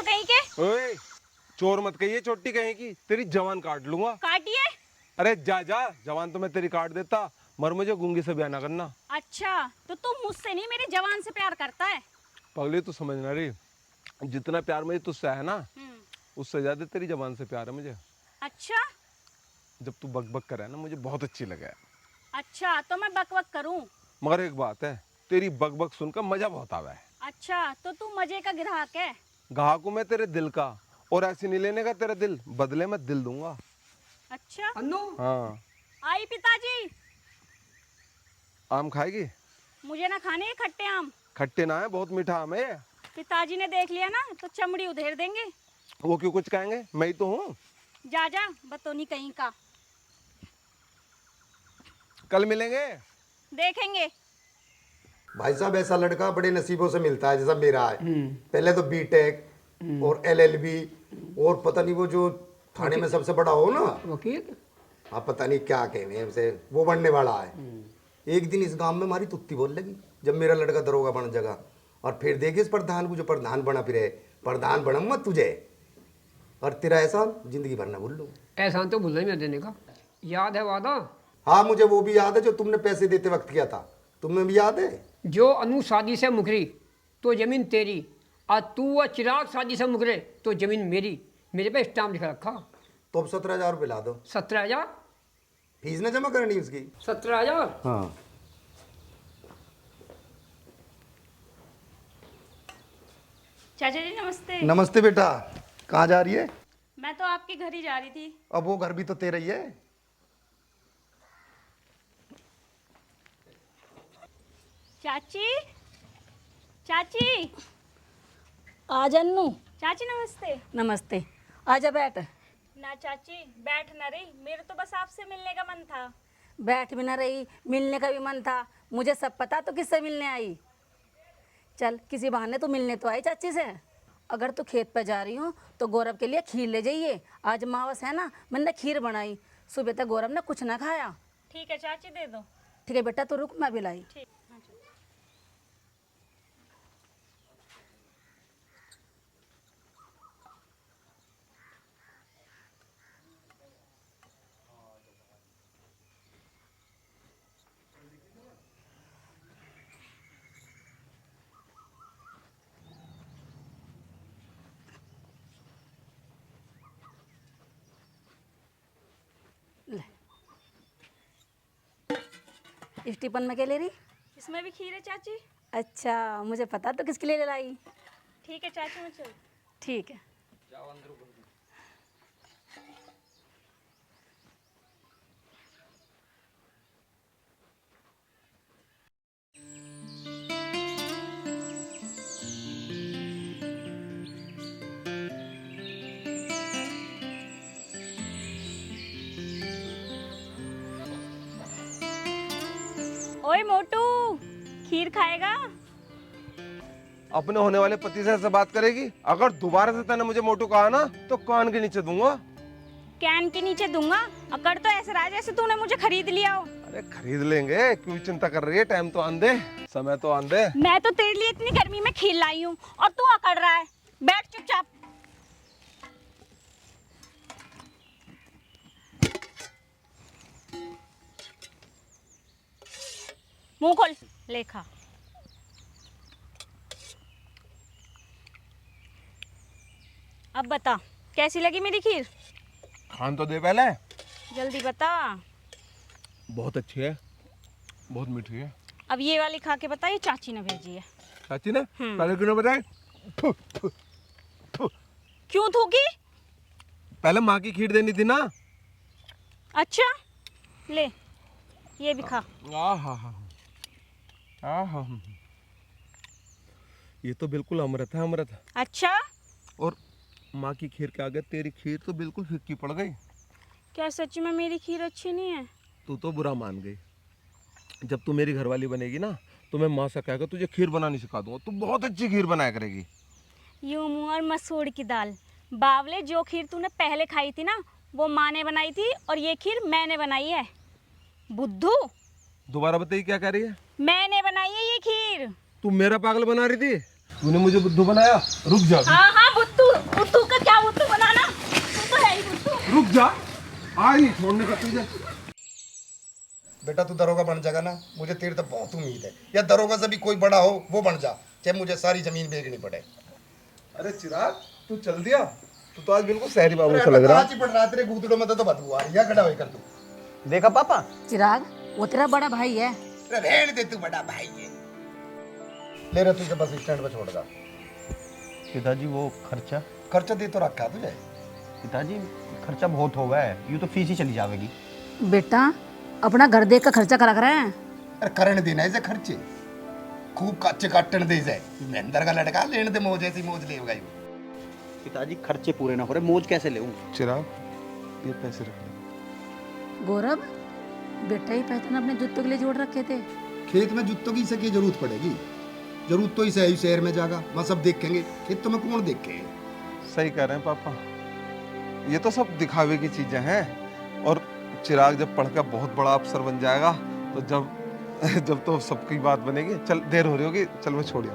कहीं के। ओए, चोर मत कहिए छोटी कहीं की, तेरी जवान काट लूंगा। काटिए। अरे जा जा, जवान तो मैं तेरी काट देता, मर मुझे गूंगी से ब्याह ना करना। अच्छा, तो तू मुझसे नहीं मेरी जवान से प्यार करता है। पगली तू समझना रही, जितना प्यार मुझे तुझसे है ना, हम्म। उससे ज्यादा तेरी जवान से प्यार है मुझे। अच्छा। जब तू बक बक करे ना, मुझे बहुत अच्छी लगे। अच्छा, तो मैं बक बक करूं। मगर एक बात है, तेरी बक बक सुनकर मजा बहुत आवा है। अच्छा, तो तू मजे का ग्राहक है। ग्राहक हूं मैं तेरे दिल का, और ऐसे नहीं लेने का तेरा दिल, बदले में दिल दूंगा। अच्छा। अन्नू, हाँ। आई पिताजी। आम खाएगी? मुझे ना खाने हैं खट्टे आम। खट्टे ना है, बहुत मीठा आम है। पिताजी ने देख लिया ना तो चमड़ी उधेड़ देंगे। वो क्यों कुछ कहेंगे, मैं ही तो हूँ। जा जा, बतौनी कहीं का। कल मिलेंगे। देखेंगे। भाई साहब ऐसा लड़का बड़े नसीबों से मिलता है जैसा मेरा है। पहले तो बीटेक और एलएलबी और पता नहीं वो जो थाने में सबसे बड़ा हो ना, वकील। हाँ पता नहीं क्या कहने हैं उसे, वो बनने वाला है। एक दिन इस गांव में हमारी तुत्ती बोल लगी जब मेरा लड़का दरोगा बन जगह, और फिर देखे इस प्रधान को जो प्रधान बना फिरे, प्रधान बना मत तुझे, और तेरा एहसान जिंदगी भर ना भूल लूँ। एहसान तो भूलना ही मत देने का। याद है वादा? हाँ मुझे वो भी याद है जो तुमने पैसे देते वक्त किया था, तुम्हें भी याद है? जो अनु शादी से मुकरी तो जमीन तेरी, और तू व चिराग शादी से मुकरे तो जमीन मेरी। मेरे पे स्टाम्प लिखा रखा। तो अब 17,000 रुपये ला दो। 17,000? फीस ना जमा करनी उसकी। 17,000? हाँ। चाचा जी नमस्ते। नमस्ते बेटा, कहाँ जा रही है? मैं तो आपके घर ही जा रही थी। अब वो घर भी तो तेरा ही है। चाची, चाची। आ जन्नू। चाची नमस्ते। नमस्ते, आजा बैठ। ना चाची, बैठ ना रही, मेरे तो बस आपसे मिलने का मन था। बैठ भी ना रही, मिलने का भी मन था। मुझे सब पता तो किससे मिलने आई। चल किसी बहाने तो मिलने तो आई चाची से। अगर तू खेत पे जा रही हो तो गौरव के लिए खीर ले जाइए। आज अमावस है ना, मैंने खीर बनाई। सुबह तक गौरव ने कुछ ना खाया। ठीक है चाची, दे दो। ठीक है बेटा, तो रुक, मैं भी लाई। ठीक। हाँ चाची। इस टिफिन में क्या ले रही? इसमें भी खीर है चाची। अच्छा, मुझे पता तो किसके लिए लाई। ठीक है चाची, मैं चल। ठीक है। ओए मोटू, खीर खाएगा? अपने होने वाले पति से ऐसे बात करेगी? अगर दोबारा से तूने मुझे मोटू कहा ना, तो कान के नीचे दूंगा। कैन के नीचे दूंगा। अकर तो ऐसे रहा जैसे तूने मुझे खरीद लिया हो। अरे खरीद लेंगे, क्यों चिंता कर रही है? टाइम तो आंदे, समय तो आंदे। मैं तो तेरे लिए इतनी गर्मी में खीर लाई हूँ और तू अकड़ रहा है। बैठ चुपचाप। मुंह खोल, लेखा। अब बता, कैसी लगी मेरी खीर? खान तो दे पहले। जल्दी बता। बहुत अच्छी है, बहुत मीठी है। अब ये वाली खा के बता, ये चाची ने भेजी है। चाची ने पहले क्यों ना बताए? क्यों थूकी? पहले माँ की खीर देनी थी ना। अच्छा, ले ये भी खा। ये तो बिल्कुल अमृत है, अमृत। अच्छा, और माँ की खीर के आगे तेरी खीर तो बिल्कुल फीकी पड़ गई। क्या सच में मेरी खीर अच्छी नहीं है? तू तो बुरा मान गई। जब तू मेरी घरवाली बनेगी ना, तो मैं माँ से कहकर तुझे खीर बनानी सिखा दूंगा। तू बहुत अच्छी खीर बनाया करेगी। यूं मुँह और मसूर की दाल। बावले, जो खीर तूने पहले खाई थी ना, वो माँ ने बनाई थी और ये खीर मैंने बनाई है। बुद्धू, दोबारा बताइए क्या कह रही है? मैंने बनाई है ये खीर। तू मेरा पागल बना रही थी, तूने मुझे बुद्धू बनाया। रुक जा। हाँ हाँ बुद्धू बुद्धू का क्या बुद्धू बनाना, तू तो है ही बुद्धू। रुक जा, आज नहीं छोड़ने का तुझे। बेटा तू दरोगा बन जाएगा ना, मुझे तेरे तो बहुत उम्मीद है। या दरोगा से भी कोई बड़ा हो वो बन जा, चाहे मुझे सारी जमीन बेचनी पड़े। अरे चिराग, तू चल दिया? तू तो आज बिल्कुल शहरी बाबू सा लग रहा है। आज ही पड़ रहा तेरे गुदड़ों में तो बदबू आ रही है। खड़ा होकर तू देखा पापा? चिराग, वो तेरा बड़ा भाई है। रहने दे, तू बड़ा भाई है। ले रहा तुझे बस स्टैंड पे छोड़ दा। पिताजी वो खर्चा? खर्चा दे तो रखा तुझे। पिताजी खर्चा बहुत हो गया है, यूँ तो फीस ही चली जाएगी। बेटा अपना घर देख का खर्चा करा कर हैं। अरे करने देना इसे खर्चे, खूब काचे काटन दे इसे। महेंद्र का लड़का लेने दे, मौज ऐसी मौज लेगा। पिताजी खर्चे पूरे ना हो रहे, मौज कैसे लेऊं? चिराग, ये पैसे रख ले। गौरव, बेटा ही पैसे अपने जूतों के लिए जोड़ रखे थे। खेत में जूतों की इसे की जरूरत पड़ेगी? जरूरत तो इसे है ही शहर में जागा, मैं सब देखेंगे। खेतों में कौन देखेंगे? सही कह रहे हैं पापा, ये तो सब दिखावे की चीजें हैं। और चिराग जब पढ़कर बहुत बड़ा अफसर बन जाएगा तो जब तो सबकी बात बनेगी। चल, देर हो रही होगी, चल मैं छोड़िया।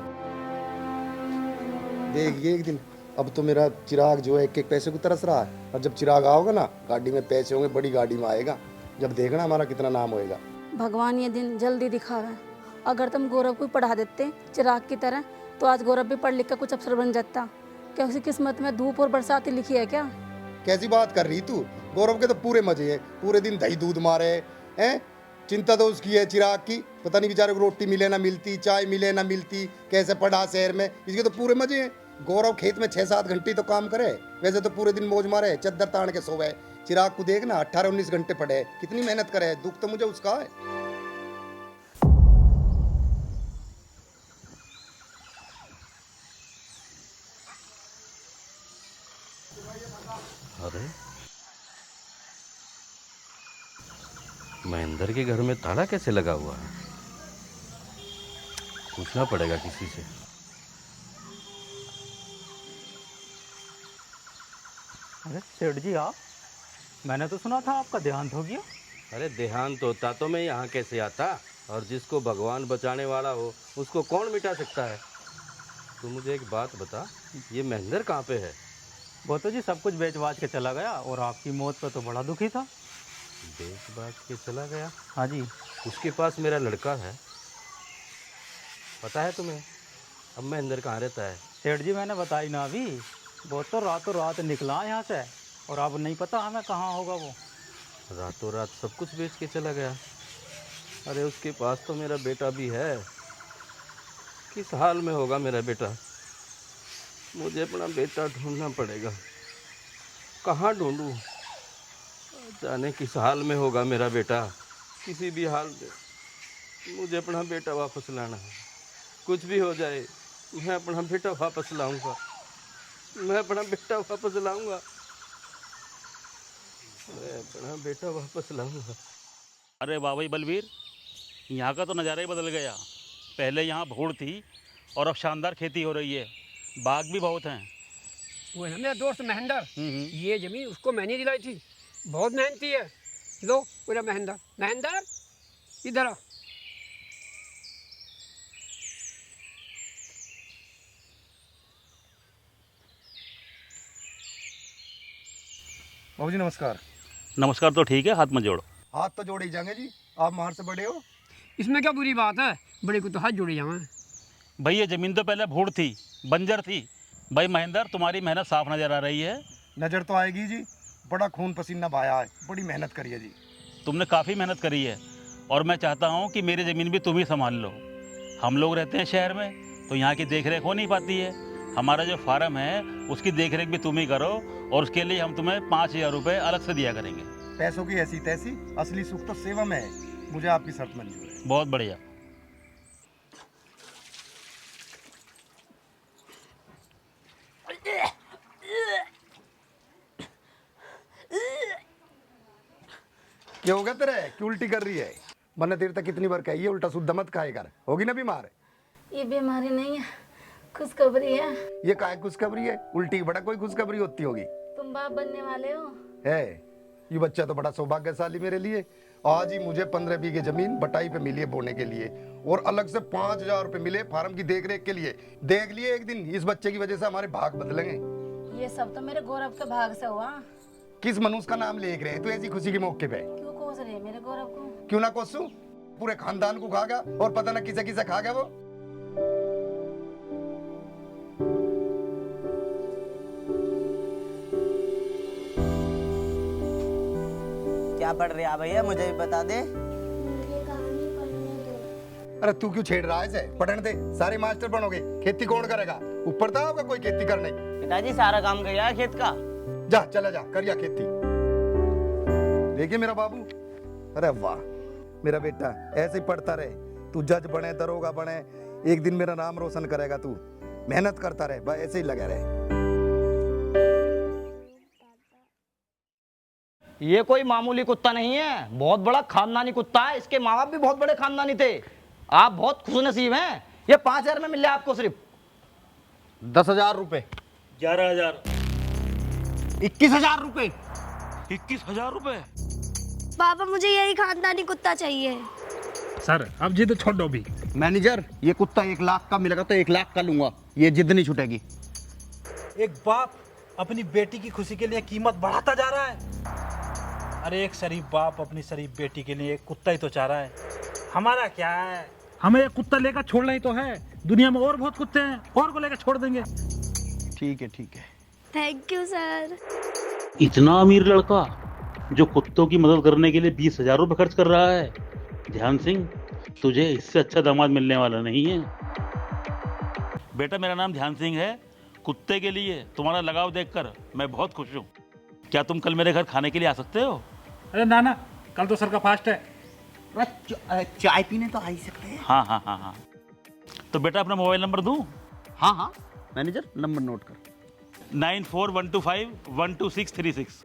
देख ये एक दिन, अब तो मेरा चिराग जो है एक एक पैसे को तरस रहा है। और जब चिराग आओगे ना, गाड़ी में पैसे होंगे, बड़ी गाड़ी में आएगा, जब देखना हमारा कितना नाम होएगा। भगवान ये दिन जल्दी दिखावे। अगर तुम गौरव को पढ़ा देते चिराग की तरह, तो आज गौरव भी पढ़ लिख कर कुछ अफसर बन जाता। क्या उसकी किस्मत में धूप और बरसात ही लिखी है क्या? कैसी बात कर रही तू? गौरव के तो पूरे मजे हैं, पूरे दिन दही दूध मारे हैं। चिंता तो उसकी है चिराग की, पता नहीं बेचारे को रोटी मिले ना मिलती, चाय मिले ना मिलती, कैसे पढ़ा शहर में। इसके तो पूरे मजे हैं। गौरव खेत में 6-7 घंटे तो काम करे, वैसे तो पूरे दिन मौज मारे, चद्दर तान के सोवे। चिराग को देखना 18-19 घंटे पढ़े, कितनी मेहनत करे। दुख तो मुझे उसका है। अरे महेंद्र के घर में ताला कैसे लगा हुआ है? पूछना पड़ेगा किसी से। अरे सेठ जी आप, मैंने तो सुना था आपका देहांत हो गया। अरे देहांत होता तो मैं यहाँ कैसे आता? और जिसको भगवान बचाने वाला हो उसको कौन मिटा सकता है? तू मुझे एक बात बता, ये महेंद्र कहाँ पे है? वो तो जी सब कुछ बेच बाच के चला गया, और आपकी मौत पर तो बड़ा दुखी था। बेच बाच के चला गया? हाँ जी। उसके पास मेरा लड़का है, पता है तुम्हें? अब महेंद्र कहाँ रहता है? सेठ जी मैंने बताई ना अभी, वो तो रातों रात निकला यहाँ से, और अब नहीं पता हमें कहाँ होगा वो। रातों रात सब कुछ बेच के चला गया? अरे उसके पास तो मेरा बेटा भी है, किस हाल में होगा मेरा बेटा? मुझे अपना बेटा ढूंढना पड़ेगा। कहाँ ढूंढूं? जाने किस हाल में होगा मेरा बेटा। किसी भी हाल में मुझे अपना बेटा वापस लाना है। कुछ भी हो जाए, मैं अपना बेटा वापस लाऊंगा। मैं अपना बेटा वापस लाऊंगा। मैं अपना बेटा वापस लाऊंगा। अरे वाह भाई बलवीर, यहाँ का तो नज़ारा ही बदल गया। पहले यहाँ भूड़ थी और अब शानदार खेती हो रही है, बाग भी बहुत हैं। वो है ना मेरा दोस्त महेंद्र, ये ज़मीन उसको मैंने दिलाई थी, बहुत मेहनती है। लो पूरा महेंद्र, महेंद्र इधर आ। बाबू जी नमस्कार। नमस्कार तो ठीक है, हाथ मत जोड़ो। हाथ तो जोड़े ही जाएंगे जी, आप मार से बड़े हो। इसमें क्या बुरी बात है, बड़े को तो हाथ जोड़े जाएं। भाई ये ज़मीन तो पहले भूड़ थी, बंजर थी। भाई महेंद्र, तुम्हारी मेहनत साफ नज़र आ रही है। नज़र तो आएगी जी, बड़ा खून पसीना बहाया है, बड़ी मेहनत करी है जी। तुमने काफ़ी मेहनत करी है, और मैं चाहता हूँ कि मेरी ज़मीन भी तुम ही संभाल लो। हम लोग रहते हैं शहर में, तो यहाँ की देख रेख हो नहीं पाती है। हमारा जो फार्म है उसकी देख रेख भी तुम ही करो, और उसके लिए हम तुम्हें 5,000 रुपये अलग से दिया करेंगे। पैसों की ऐसी तैसी, असली सुख तो सेवा में है। मुझे आपकी शर्त मंजूर है। बहुत बढ़िया। क्या हो गया तेरे, क्यों उल्टी कर रही है? मैंने देर तक कितनी बार कही है उल्टा शुद्ध मत खाए कर, होगी ना बीमार। ये बीमारी नहीं है, खुशखबरी है। ये काय खुशखबरी है? उल्टी बड़ा कोई खुशखबरी होती होगी। तुम बाप बनने वाले हो। है ये बच्चा तो बड़ा सौभाग्यशाली मेरे लिए। आज ही मुझे 15 बीघे जमीन बटाई पे मिली है बोने के लिए, और अलग से 5,000 रुपए मिले फार्म की देख रेख के लिए। देख लिए एक दिन इस बच्चे की वजह से हमारे भाग बदलेंगे। ये सब तो मेरे गौरव के भाग से हुआ। किस मनुष्य का नाम लेख रहे हैं तू ऐसी खुशी के मौके पे? क्यों कोस रहे हैं मेरे गौरव को? क्यों ना कोसू, पूरे खानदान को खा गया और पता ना किसे किसे खा गया वो। क्या पढ़ रहे हैं भैया, मुझे भी बता दे। अरे तू क्यों छेड़ रहा है इसे? पढ़ने दे, सारे मास्टर बनोगे, खेती कौन करेगा? ऊपर था होगा कोई खेती करने? पिताजी सारा काम कर गया खेत का। जा चला जा करिया खेती। देखिए मेरा बाबू, अरे वाह मेरा बेटा, ऐसे ही पढ़ता रहे, तू जज बने, दरोगा बने, एक दिन मेरा नाम रोशन करेगा। तू मेहनत करता रहे, बस ऐसे ही लगा रहे। ये कोई मामूली कुत्ता नहीं है, बहुत बड़ा खानदानी कुत्ता है। इसके माँ बाप भी बहुत बड़े खानदानी थे। आप बहुत खुशनसीब हैं। ये 5,000 में मिल रहा है आपको सिर्फ। 10,000 रुपए। 11,000। 21,000 रुपए। 21,000 रुपए? पापा मुझे यही खानदानी कुत्ता चाहिए। सर अब जिद छोड़ो भी। मैनेजर, ये कुत्ता 1 लाख का मिलेगा तो 1 लाख का लूंगा, ये जिद नहीं छूटेगी। एक बाप अपनी बेटी की खुशी के लिए कीमत बढ़ाता जा रहा है। अरे एक शरीफ बाप अपनी शरीफ बेटी के लिए एक कुत्ता ही तो चाह रहा है। हमारा क्या है, हमें एक कुत्ता लेकर छोड़ना ही तो है। दुनिया में और बहुत कुत्ते हैं, और को लेकर छोड़ देंगे। ठीक है ठीक है। Thank you sir. इतना अमीर लड़का जो कुत्तों की मदद करने के लिए 20,000 रुपए खर्च कर रहा है। ध्यान सिंह, तुझे इससे अच्छा दामाद मिलने वाला नहीं है। बेटा मेरा नाम ध्यान सिंह है। कुत्ते के लिए तुम्हारा लगाव देखकर मैं बहुत खुश हूँ। क्या तुम कल मेरे घर खाने के लिए आ सकते हो? अरे ना, कल तो सर का फास्ट है। चाय पीने तो आ ही सकते हैं। हाँ। तो बेटा अपना मोबाइल नंबर दूँ? हाँ मैनेजर, नंबर नोट कर। 9412512636।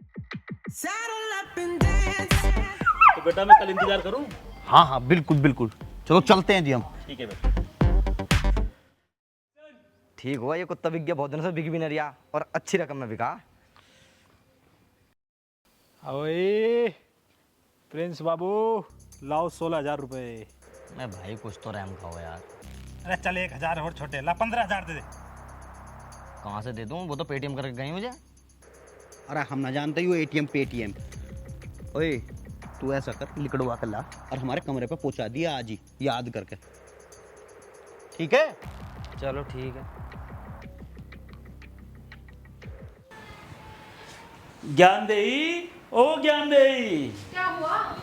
तो बेटा मैं कल इंतजार करूँ? हाँ बिल्कुल बिल्कुल। चलो चलते हैं जी हम। ठीक है बेटा। ठीक हुआ ये कुत्ता बिक गया, बहुत दिनों से बिक भी नहीं रहा और अच्छी रकम में बिका। ओए प्रिंस बाबू, लाओ 16,000 रुपए। मैं भाई कुछ तो रहम खाओ यार। अरे चल 1,000 और छोटे, ला 15,000 दे दे। कहाँ से दे दूँ, वो तो पेटीएम करके गई मुझे। अरे हम ना जानते ही वो एटीएम पेटीएम। ओए तू ऐसा कर, लिकड़वा कर ला और हमारे कमरे पे पहुंचा दिया आज ही, याद करके। ठीक है? चलो ठीक है। ज्ञानदेही, ओ ज्ञानदेही। क्या हुआ?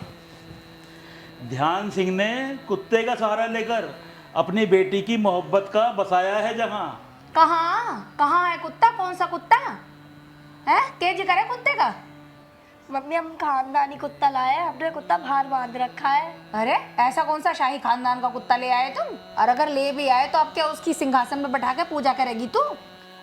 ध्यान सिंह ने कुत्ते का सहारा लेकर अपनी बेटी की मोहब्बत का बसाया है जहां। कहाँ है कुत्ता? कौन सा कुत्ता है? तेजी करे कुत्ते का। मम्मी हम खानदानी कुत्ता लाए हैं, हमने कुत्ता बाहर बांध रखा है। अरे ऐसा कौन सा शाही खानदान का कुत्ता ले आए तुम? और अगर ले भी आए तो अब क्या उसकी सिंहासन में बैठा के पूजा करेगी तू?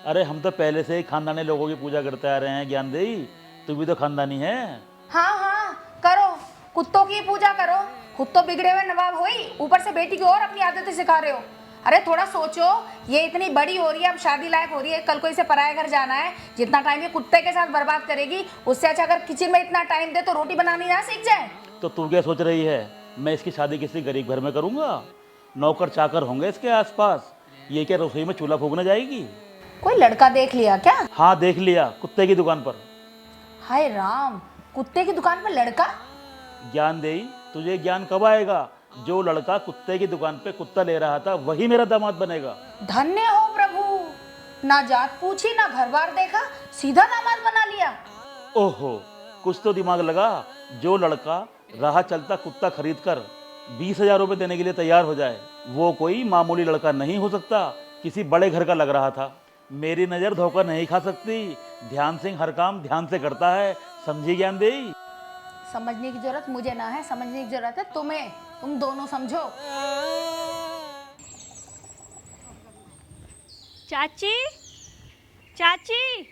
अरे हम तो पहले से ही खानदानी लोगों की पूजा करते आ रहे हैं ज्ञानदेही। तू भी तो खानदानी है। हाँ करो, कुत्तों की पूजा करो। खुद तो बिगड़े हुए नवाब हो ही, ऊपर से बेटी को और अपनी आदतें सिखा रहे हो। अरे थोड़ा सोचो, ये इतनी बड़ी हो रही है, अब शादी लायक हो रही है, कल को इसे पराये घर जाना है। जितना टाइम ये कुत्ते के साथ बर्बाद करेगी, उससे अच्छा अगर किचन में इतना टाइम दे तो रोटी बनानी ना सीख जाए। तो तू क्या सोच रही है, मैं इसकी शादी किसी गरीब घर में करूंगा? नौकर चाकर होंगे इसके आसपास। ये क्या रसोई में चूल्हा फूकने जाएगी? कोई लड़का देख लिया क्या? हाँ देख लिया, कुत्ते की दुकान पर। हाय राम, कुत्ते की दुकान पर लड़का? ज्ञानदेही, तुझे ज्ञान कब आएगा? जो लड़का कुत्ते की दुकान पे कुत्ता ले रहा था वही मेरा दामाद बनेगा। धन्य हो प्रभु, ना जात पूछी ना घर बार देखा, सीधा दामाद बना लिया। ओहो, कुछ तो दिमाग लगा। जो लड़का राह चलता कुत्ता खरीद कर 20,000 रुपये देने के लिए तैयार हो जाए, वो कोई मामूली लड़का नहीं हो सकता, किसी बड़े घर का लग रहा था। मेरी नज़र धोखा नहीं खा सकती। ध्यान सिंह हर काम ध्यान से करता है, समझी ज्ञानदेही? समझने की जरूरत मुझे ना है, समझने की जरूरत है तुम्हें। तुम दोनों समझो। चाची, चाची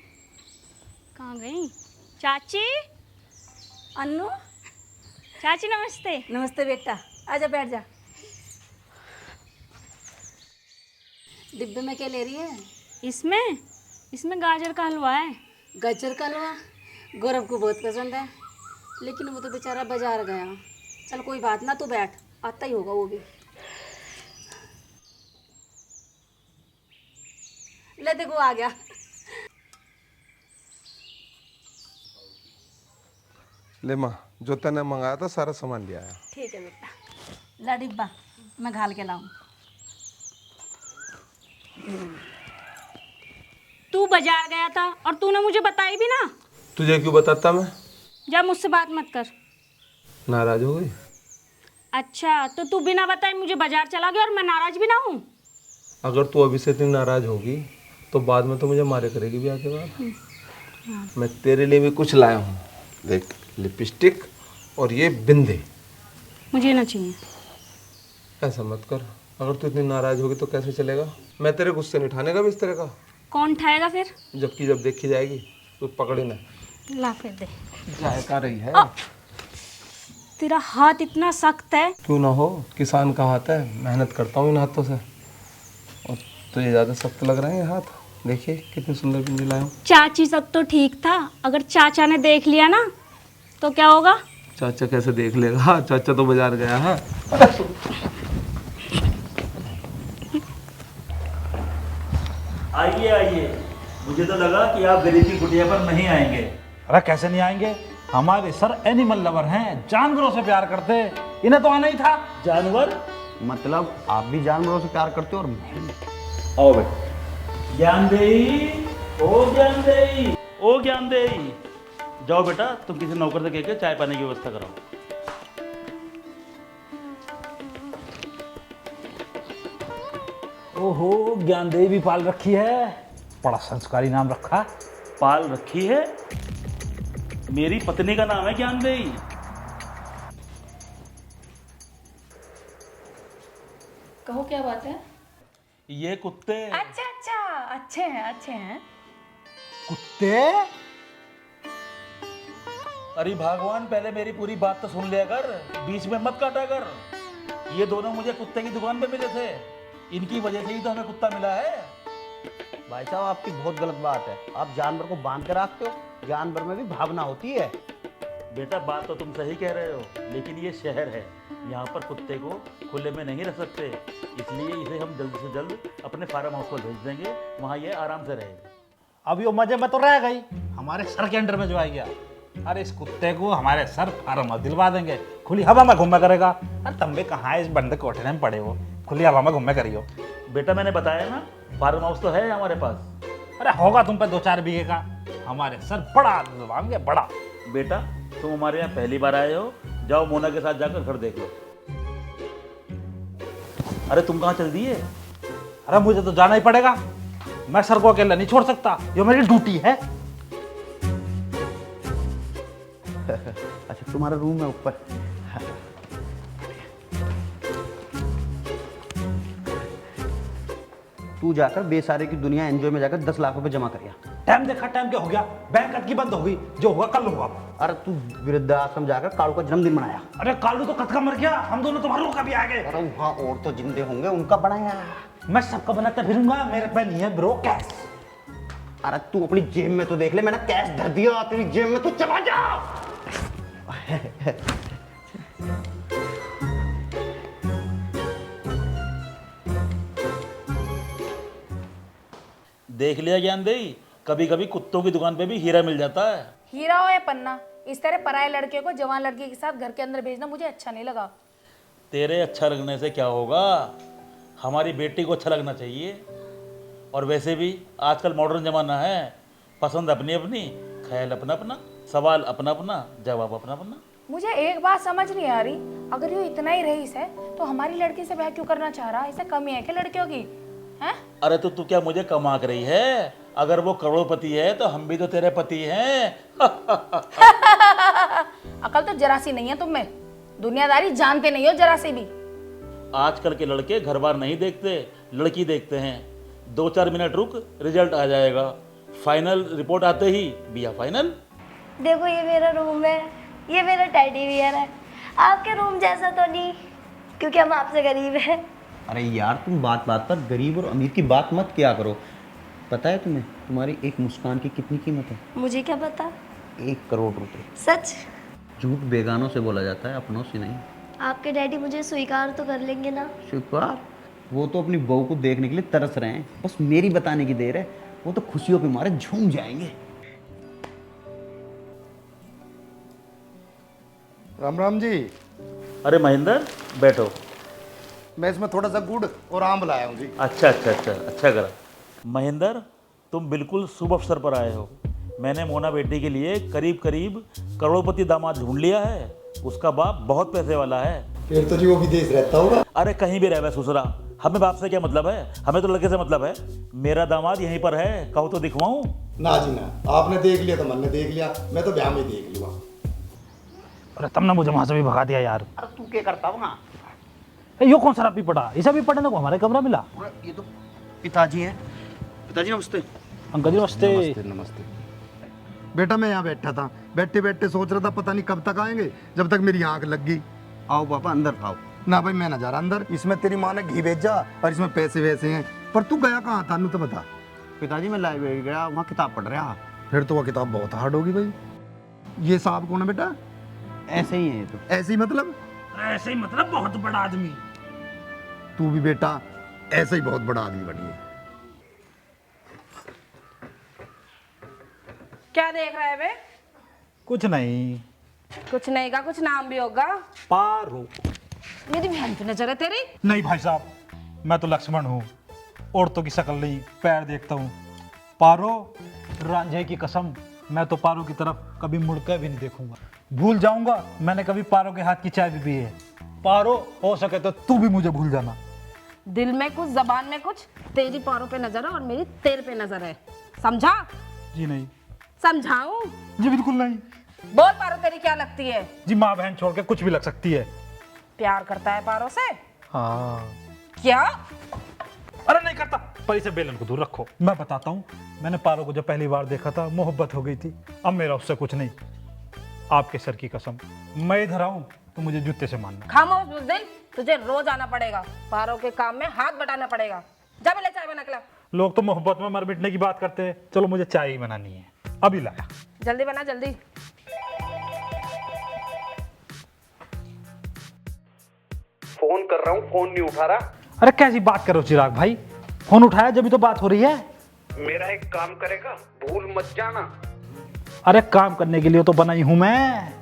कहाँ गई? चाची, अन्नू, चाची नमस्ते। नमस्ते बेटा, आजा बैठ जा। डिब्बे में क्या ले रही है? इसमें गाजर का हलवा है। गाजर का हलवा गौरव को बहुत पसंद है, लेकिन वो तो बेचारा बाजार गया। चल कोई बात ना, तू बैठ, आता ही होगा वो भी। ले देखो आ गया। ले माँ, जो तने मंगाया था सारा सामान ले आया। ठीक है बेटा, ला डिब्बा मैं घाल के लाऊं। तू बाजार गया था और तूने मुझे बताई भी ना। तुझे क्यों बताता मैं? जा मुझसे बात मत कर। नाराज हो गई? अच्छा, तो तू बिना बताए मुझे बाजार चला गया और मैं नाराज भी ना हूँ? अगर तू अभी से इतनी नाराज होगी तो बाद में तो मुझे मारे करेगी भी आके बाद। मैं तेरे लिए भी कुछ लाया हूँ, देख, लिपस्टिक और ये बिंदी। मुझे ना चाहिए। ऐसा मत कर, अगर तू इतनी नाराज होगी तो कैसे चलेगा? मैं तेरे गुस्से नहीं उठाने का भी इस तरह का। कौन उठाएगा फिर? जबकि जब देखी जाएगी तो पकड़ी ना। ला फिर दे। जायका रही है। तेरा हाथ इतना सख्त है। क्यों ना हो, किसान का हाथ है, मेहनत करता हूँ इन हाथों से। और तुझे ज़्यादा सख्त लग रहे हैं ये हाथ। देखिए कितनी सुंदर बिंदी लाया हूँ। चाची तक तो ठीक था, अगर चाचा ने देख लिया ना तो क्या होगा? चाचा कैसे देख लेगा? चाचा तो बाजार गया है। आइए आइए, मुझे तो लगा कि आप गरीब की कुटिया पर नहीं आएंगे। अरे कैसे नहीं आएंगे, हमारे सर एनिमल लवर हैं, जानवरों से प्यार करते हैं, इन्हें तो आना ही था। जानवर मतलब आप भी जानवरों से प्यार करते हो और मैं भी। आओ बेटा। ज्ञानदेही, ओ ज्ञानदेही, ओ ज्ञानदेही, जाओ बेटा, तुम किसी नौकर से कहकर चाय पानी की व्यवस्था कराओ। ओहो, ज्ञानदेवी भी पाल रखी है, बड़ा संस्कारी नाम रखा। पाल रखी है? मेरी पत्नी का नाम है ज्ञानदेही। कहो क्या बात है? ये कुत्ते। अच्छा अच्छा, अच्छे हैं अच्छे हैं। कुत्ते? अरे भगवान, पहले मेरी पूरी बात तो सुन लिया कर, बीच में मत काटा कर। ये दोनों मुझे कुत्ते की दुकान पे मिले थे, इनकी वजह से ही तो हमें कुत्ता मिला है। भाई साहब आपकी बहुत गलत बात है, आप जानवर को बांध के रखते हो, जानवर में भी भावना होती है। बेटा बात तो तुम सही कह रहे हो, लेकिन ये शहर है, यहाँ पर कुत्ते को खुले में नहीं रख सकते, इसलिए इसे हम जल्द से जल्द अपने फार्म हाउस पर भेज देंगे, वहाँ ये आराम से रहेगा। अब ये मजे में तो रह गई, हमारे सर के अंडर में जो आ गया। अरे इस कुत्ते को हमारे सर फार्म हाउस दिलवा देंगे, खुली हवा में घूमे करेगा। अरे तुम भी कहाँ है इस बंद कोठे में पड़े हो, खुली हवा में घूमे करियो। बेटा मैंने बताया ना, फार्म हाउस तो है हमारे पास। अरे होगा तुम पे 2-4 बीघे का, हमारे सर बड़ा दिलवाएंगे, बड़ा। बेटा तुम हमारे यहाँ पहली बार आए हो, जाओ मोना के साथ जाकर घर देख लो। अरे तुम कहाँ चल दिए? अरे मुझे तो जाना ही पड़ेगा, मैं सर को अकेला नहीं छोड़ सकता, ये मेरी ड्यूटी है। अच्छा तुम्हारा रूम है ऊपर। तू जाकर बेसारे की दुनिया एंजॉय में जाकर 10 लाख रुपए जमा करिया। टाइम देखा, टाइम क्या हो गया, बैंक अटकी बंद हो गई, जो होगा कल होगा। अरे तू वृद्धाश्रम जाकर कालू का जन्मदिन मनाया। अरे कालू तो कद का मर गया, हम दोनों तुम्हारे का भी आ गए। अरे वहाँ और तो जिंदे होंगे, उनका बनाया। मैं सबका बनाता फिरूंगा, मेरे पे नहीं है ब्रो कैश। अरे तू अपनी जेब में तो देख ले, मैंने कैश धर दिया तेरी जेब में, तू चला जा। देख लिया ज्ञानदेही, कभी कभी कुत्तों की दुकान पे भी हीरा मिल जाता है। हीरा हो या पन्ना, इस तरह पराये लड़के को जवान लड़की के साथ घर के अंदर भेजना मुझे अच्छा नहीं लगा। तेरे अच्छा लगने से क्या होगा, हमारी बेटी को अच्छा लगना चाहिए। और वैसे भी आजकल मॉडर्न ज़माना है, पसंद अपनी अपनी, ख्याल अपना अपना, सवाल अपना अपना, जवाब अपना अपना। मुझे एक बात समझ नहीं आ रही, अगर ये इतना ही रईस है तो हमारी लड़की से ब्याह क्यों करना चाह रहा है? इसे कमी है क्या लड़कियों की? हैं? अरे तो तू क्या मुझे कम आंक रही है? अगर वो करोड़पति है तो हम भी तो तेरे पति हैं। अकल तो जरा सी नहीं है तुम में, दुनियादारी जानते नहीं हो जरा सी भी। आजकल के लड़के घर बार नहीं देखते, लड़की देखते हैं। 2-4 मिनट रुक, रिजल्ट आ जाएगा, फाइनल रिपोर्ट आते ही बिया फाइनल। देखो ये मेरा रूम है, ये मेरा टेडी बियर है। आपके रूम जैसा तो नहीं, क्योंकि हम आपसे गरीब हैं। अरे यार तुम बात बात पर गरीब और अमीर की बात मत किया करो। पता है तुम्हें तुम्हारी एक मुस्कान की कितनी कीमत है? मुझे क्या पता। 1 करोड़ रुपए। सच? झूठ बेगानों से बोला जाता है, अपनों से नहीं। आपके डैडी मुझे स्वीकार तो कर लेंगे ना? स्वीकार? वो तो अपनी बहू को देखने के लिए तरस रहे हैं, बस मेरी बताने की देर है, वो तो खुशियों के मारे झूम जाएंगे। राम राम जी। अरे महेंद्र बैठो। मैं इसमें थोड़ा सा गुड़ और आम लाया हूँ जी। अच्छा अच्छा अच्छा अच्छा करा। महेंद्र तुम बिल्कुल शुभ अवसर पर आए हो। मैंने मोना बेटी के लिए करीब करीब करोड़पति दामाद ढूंढ लिया है। उसका बाप बहुत पैसे वाला है। फिर तो जी वो विदेश रहता होगा। अरे कहीं भी रहे ससुरा, हमें बाप से क्या मतलब है, हमें तो लड़के से मतलब है। मेरा दामाद यहीं पर है, कहो तो दिखवाऊं? ना जी ना, आपने देख लिया तो मैंने देख लिया, मैं तो ब्याह में देख लूँगा। अरे तुमने मुझे वहां से भी भगा दिया यार। अरे तू क्या करता वहाँ? यो कौन सा भी पड़ा, इसे भी पढ़ने को हमारे कमरा मिला। ये तो पिताजी हैं। पिताजी नमस्ते। अंकल जी नमस्ते। नमस्ते। बेटा मैं यहाँ बैठा था, बैठे बैठे सोच रहा था पता नहीं कब तक आएंगे, जब तक मेरी आंख लग गई। आओ पापा अंदर आओ। ना भाई मैं ना जा रहा अंदर, इसमें तेरी माँ ने घी भेजा और इसमें पैसे वैसे हैं। पर तू गया कहाँ था नू तो बता। पिताजी मैं लाइब्रेरी गया, वहाँ किताब पढ़ रहा। फिर तो वो किताब बहुत हार्ड होगी भाई। ये साहब कौन है बेटा? ऐसे ही है ये तो। ऐसे ही मतलब? ऐसे ही मतलब बहुत बड़ा आदमी। तू भी बेटा ऐसे ही बहुत बड़ा आदमी बनी है। क्या देख रहा है बे? कुछ नहीं। कुछ नहीं का कुछ नाम भी होगा। पारो। मेरी बहन की नजर है तेरी। नहीं भाई साहब, मैं तो लक्ष्मण हूँ, औरतों की शक्ल नहीं पैर देखता हूँ। पारो, रांझे की कसम, मैं तो पारो की तरफ कभी मुड़कर भी नहीं देखूंगा। भूल जाऊंगा मैंने कभी पारो के हाथ की चाय भी पी है। पारो हो सके तो तू भी मुझे भूल जाना। दिल में कुछ जबान में कुछ, तेरी पारों पे नजर है और मेरी तेरे पे नजर है, समझा? जी नहीं। समझाऊं? जी बिल्कुल नहीं। बोल पारो तेरी क्या लगती है? जी माँ बहन छोड़ के कुछ भी लग सकती है। प्यार करता है पारो से? हाँ। क्या? अरे नहीं करता, पर इसे बेलन को दूर रखो। मैं बताता हूँ, मैंने पारो को जब पहली बार देखा था मोहब्बत हो गई थी। अब मेरा उससे कुछ नहीं, आपके सर की कसम, मैं इधर आऊं तो मुझे जूते से मारना। खामोश बुज़दिल, तुझे रोज आना पड़ेगा, पारो के काम में हाथ बटाना पड़ेगा। जा पहले चाय बना के ला। लोग तो मोहब्बत में मर मिटने की बात करते हैं, चलो मुझे चाय ही बनानी है, अभी लाया। जल्दी बना जल्दी। फोन कर रहा हूँ, फोन नहीं उठा रहा। अरे कैसी बात करो चिराग भाई, फोन उठाया जब तो बात हो रही है। मेरा एक काम करेगा, भूल मत जाना। अरे काम करने के लिए तो बनाई हूं मैं।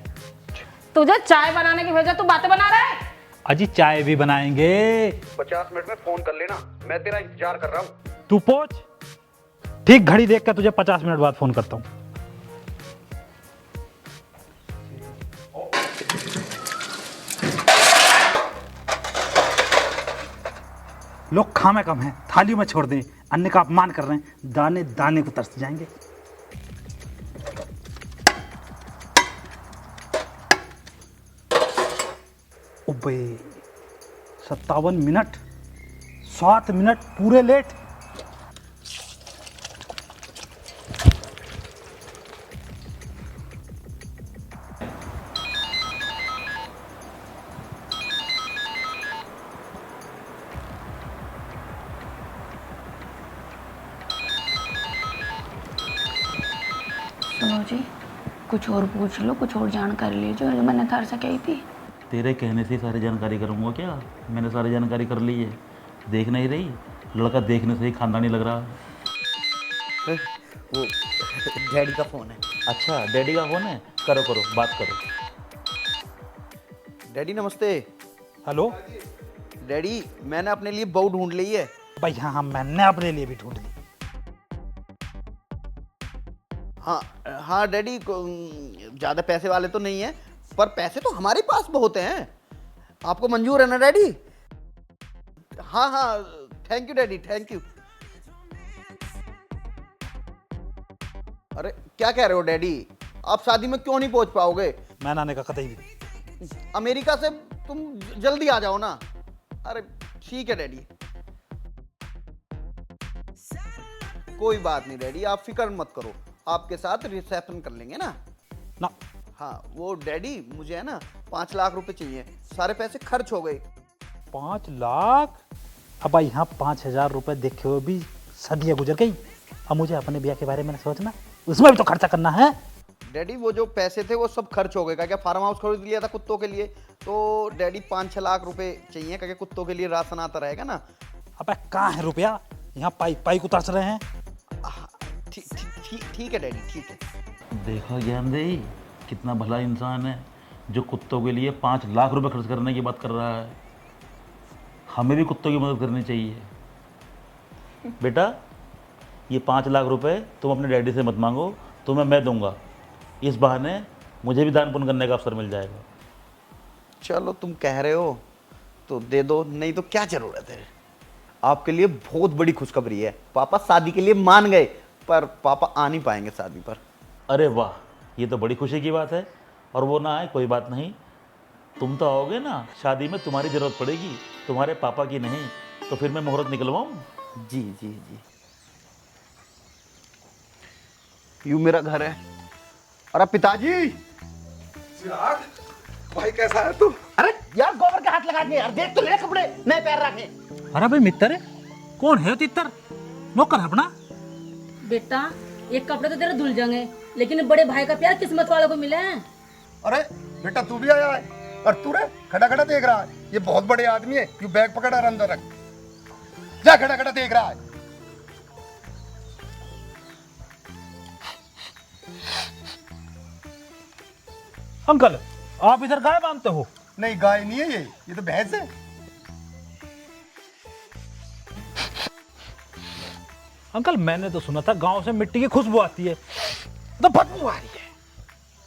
तुझे चाय बनाने की वजह तू बातें बना रहा है? अजी चाय भी बनाएंगे। 50 मिनट में फोन कर लेना, मैं तेरा इंतजार कर रहा हूँ। तू पहुंच, ठीक घड़ी देख कर तुझे 50 मिनट बाद फोन करता हूँ। लोग खामे कम हैं, थालियों में छोड़ दें, अन्य का अपमान कर रहे हैं, दाने दाने को तरस जाएंगे। ओबे 57 मिनट, 7 मिनट पूरे लेट। सुनो जी, कुछ और पूछ लो, कुछ और जानकारी ले जो मैंने थार से कही थी। तेरे कहने से सारी जानकारी करूँगा क्या? मैंने सारी जानकारी कर ली है। देख नहीं रही, लड़का देखने से ही खानदानी लग रहा है। वो डैडी का फोन है। अच्छा डैडी का फोन है, करो करो बात करो। डैडी नमस्ते। हेलो डैडी मैंने अपने लिए बहू ढूंढ ली है। भाई हाँ हाँ, मैंने अपने लिए भी ढूंढ ली। हाँ हाँ डैडी, ज़्यादा पैसे वाले तो नहीं है, पर पैसे तो हमारे पास बहुत हैं। आपको मंजूर है ना डैडी? हाँ हाँ, thank you daddy, thank you. अरे क्या कह रहे हो डैडी, आप शादी में क्यों नहीं पहुंच पाओगे? मैं आने का कतई भी। अमेरिका से तुम जल्दी आ जाओ ना। अरे ठीक है डैडी, कोई बात नहीं डैडी, आप फिक्र मत करो, आपके साथ रिसेप्शन कर लेंगे ना। ना हाँ वो डैडी, मुझे है ना 5 लाख रुपए चाहिए, सारे पैसे खर्च हो गए। 5 लाख? अब भाई यहाँ 5,000 रुपए देखे हुए भी सदियाँ गुजर गई। अब मुझे अपने ब्याह के बारे में सोचना, उसमें भी तो खर्चा करना है। डैडी वो जो पैसे थे वो सब खर्च हो गए, क्या फार्म हाउस खरीद लिया था कुत्तों के लिए, तो डैडी 5-6 लाख रुपए चाहिए, क्या कुत्तों के लिए राशन आता रहेगा ना। अब कहाँ है रुपया, यहाँ पाई पाई को तरस रहे हैं। ठीक है डैडी, ठीक है। देखो ज्ञान दे कितना भला इंसान है, जो कुत्तों के लिए 5 लाख रुपए खर्च करने की बात कर रहा है। हमें भी कुत्तों की मदद करनी चाहिए। बेटा, ये 5 लाख रुपए तुम अपने डैडी से मत मांगो, तुम्हें मैं दूंगा। इस बहाने मुझे भी दान पुण्य करने का अवसर मिल जाएगा। चलो तुम कह रहे हो तो दे दो, नहीं तो क्या जरूरत है। आपके लिए बहुत बड़ी खुशखबरी है, पापा शादी के लिए मान गए, पर पापा आ नहीं पाएंगे शादी पर। अरे वाह, ये तो बड़ी खुशी की बात है। और वो ना आए कोई बात नहीं, तुम तो आओगे ना, शादी में तुम्हारी ज़रूरत पड़ेगी, तुम्हारे पापा की नहीं। तो फिर मैं मुहूर्त निकलवाऊँ? जी जी जी। यूं मेरा घर है। अरे पिताजी! चिराग, भाई कैसा है तू? अरे यार गोबर के हाथ लगा दिए यार, देख तो ले कपड़े नए पैर रखे। अरे भाई मित्र है, कौन है तितर? नौकर है अपना? बेटा ये कपड़े तो तेरे धुल जाएंगे, लेकिन बड़े भाई का प्यार किस्मत वालों को मिला है। अरे बेटा तू भी आया है और तू रे खड़ा खड़ा देख रहा है, ये बहुत बड़े आदमी है, यू बैग पकड़ और अंदर रख, जा खड़ा खड़ा देख रहा है। अंकल, आप इधर गाय बांधते हो? नहीं गाय नहीं है ये तो भैंस है। अंकल मैंने तो सुना था गांव से मिट्टी की खुशबू आती है, तो बदबू आ रही है।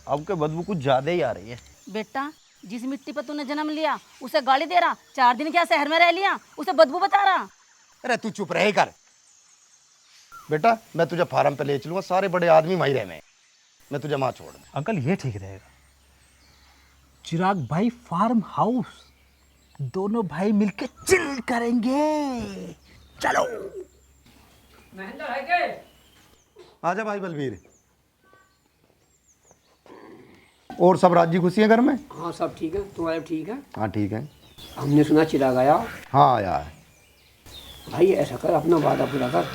आपके बदबू कुछ ज्यादा ही आ रही है। बेटा जिस मिट्टी पर तूने जन्म लिया उसे गाली दे रहा, 4 दिन क्या शहर में रह लिया, उसे बदबू बता रहा। अरे तू चुप रहे कर बेटा, मैं तुझे फार्म पे ले चलूंगा, सारे बड़े आदमी वहीं रहे, मैं तुझे वहां छोड़ दूं। अंकल ये ठीक रहेगा। चिराग भाई फार्म हाउस, दोनों भाई मिलके चिल करेंगे। चलो। महेंद्र है के? आजा भाई बलबीर। और सब राजी खुशी है घर में? हाँ सब ठीक है, तुम्हारे ठीक है? हाँ ठीक है। हमने सुना चिराग आया। हाँ आया है। भाई ऐसा कर, अपना वादा पूरा कर,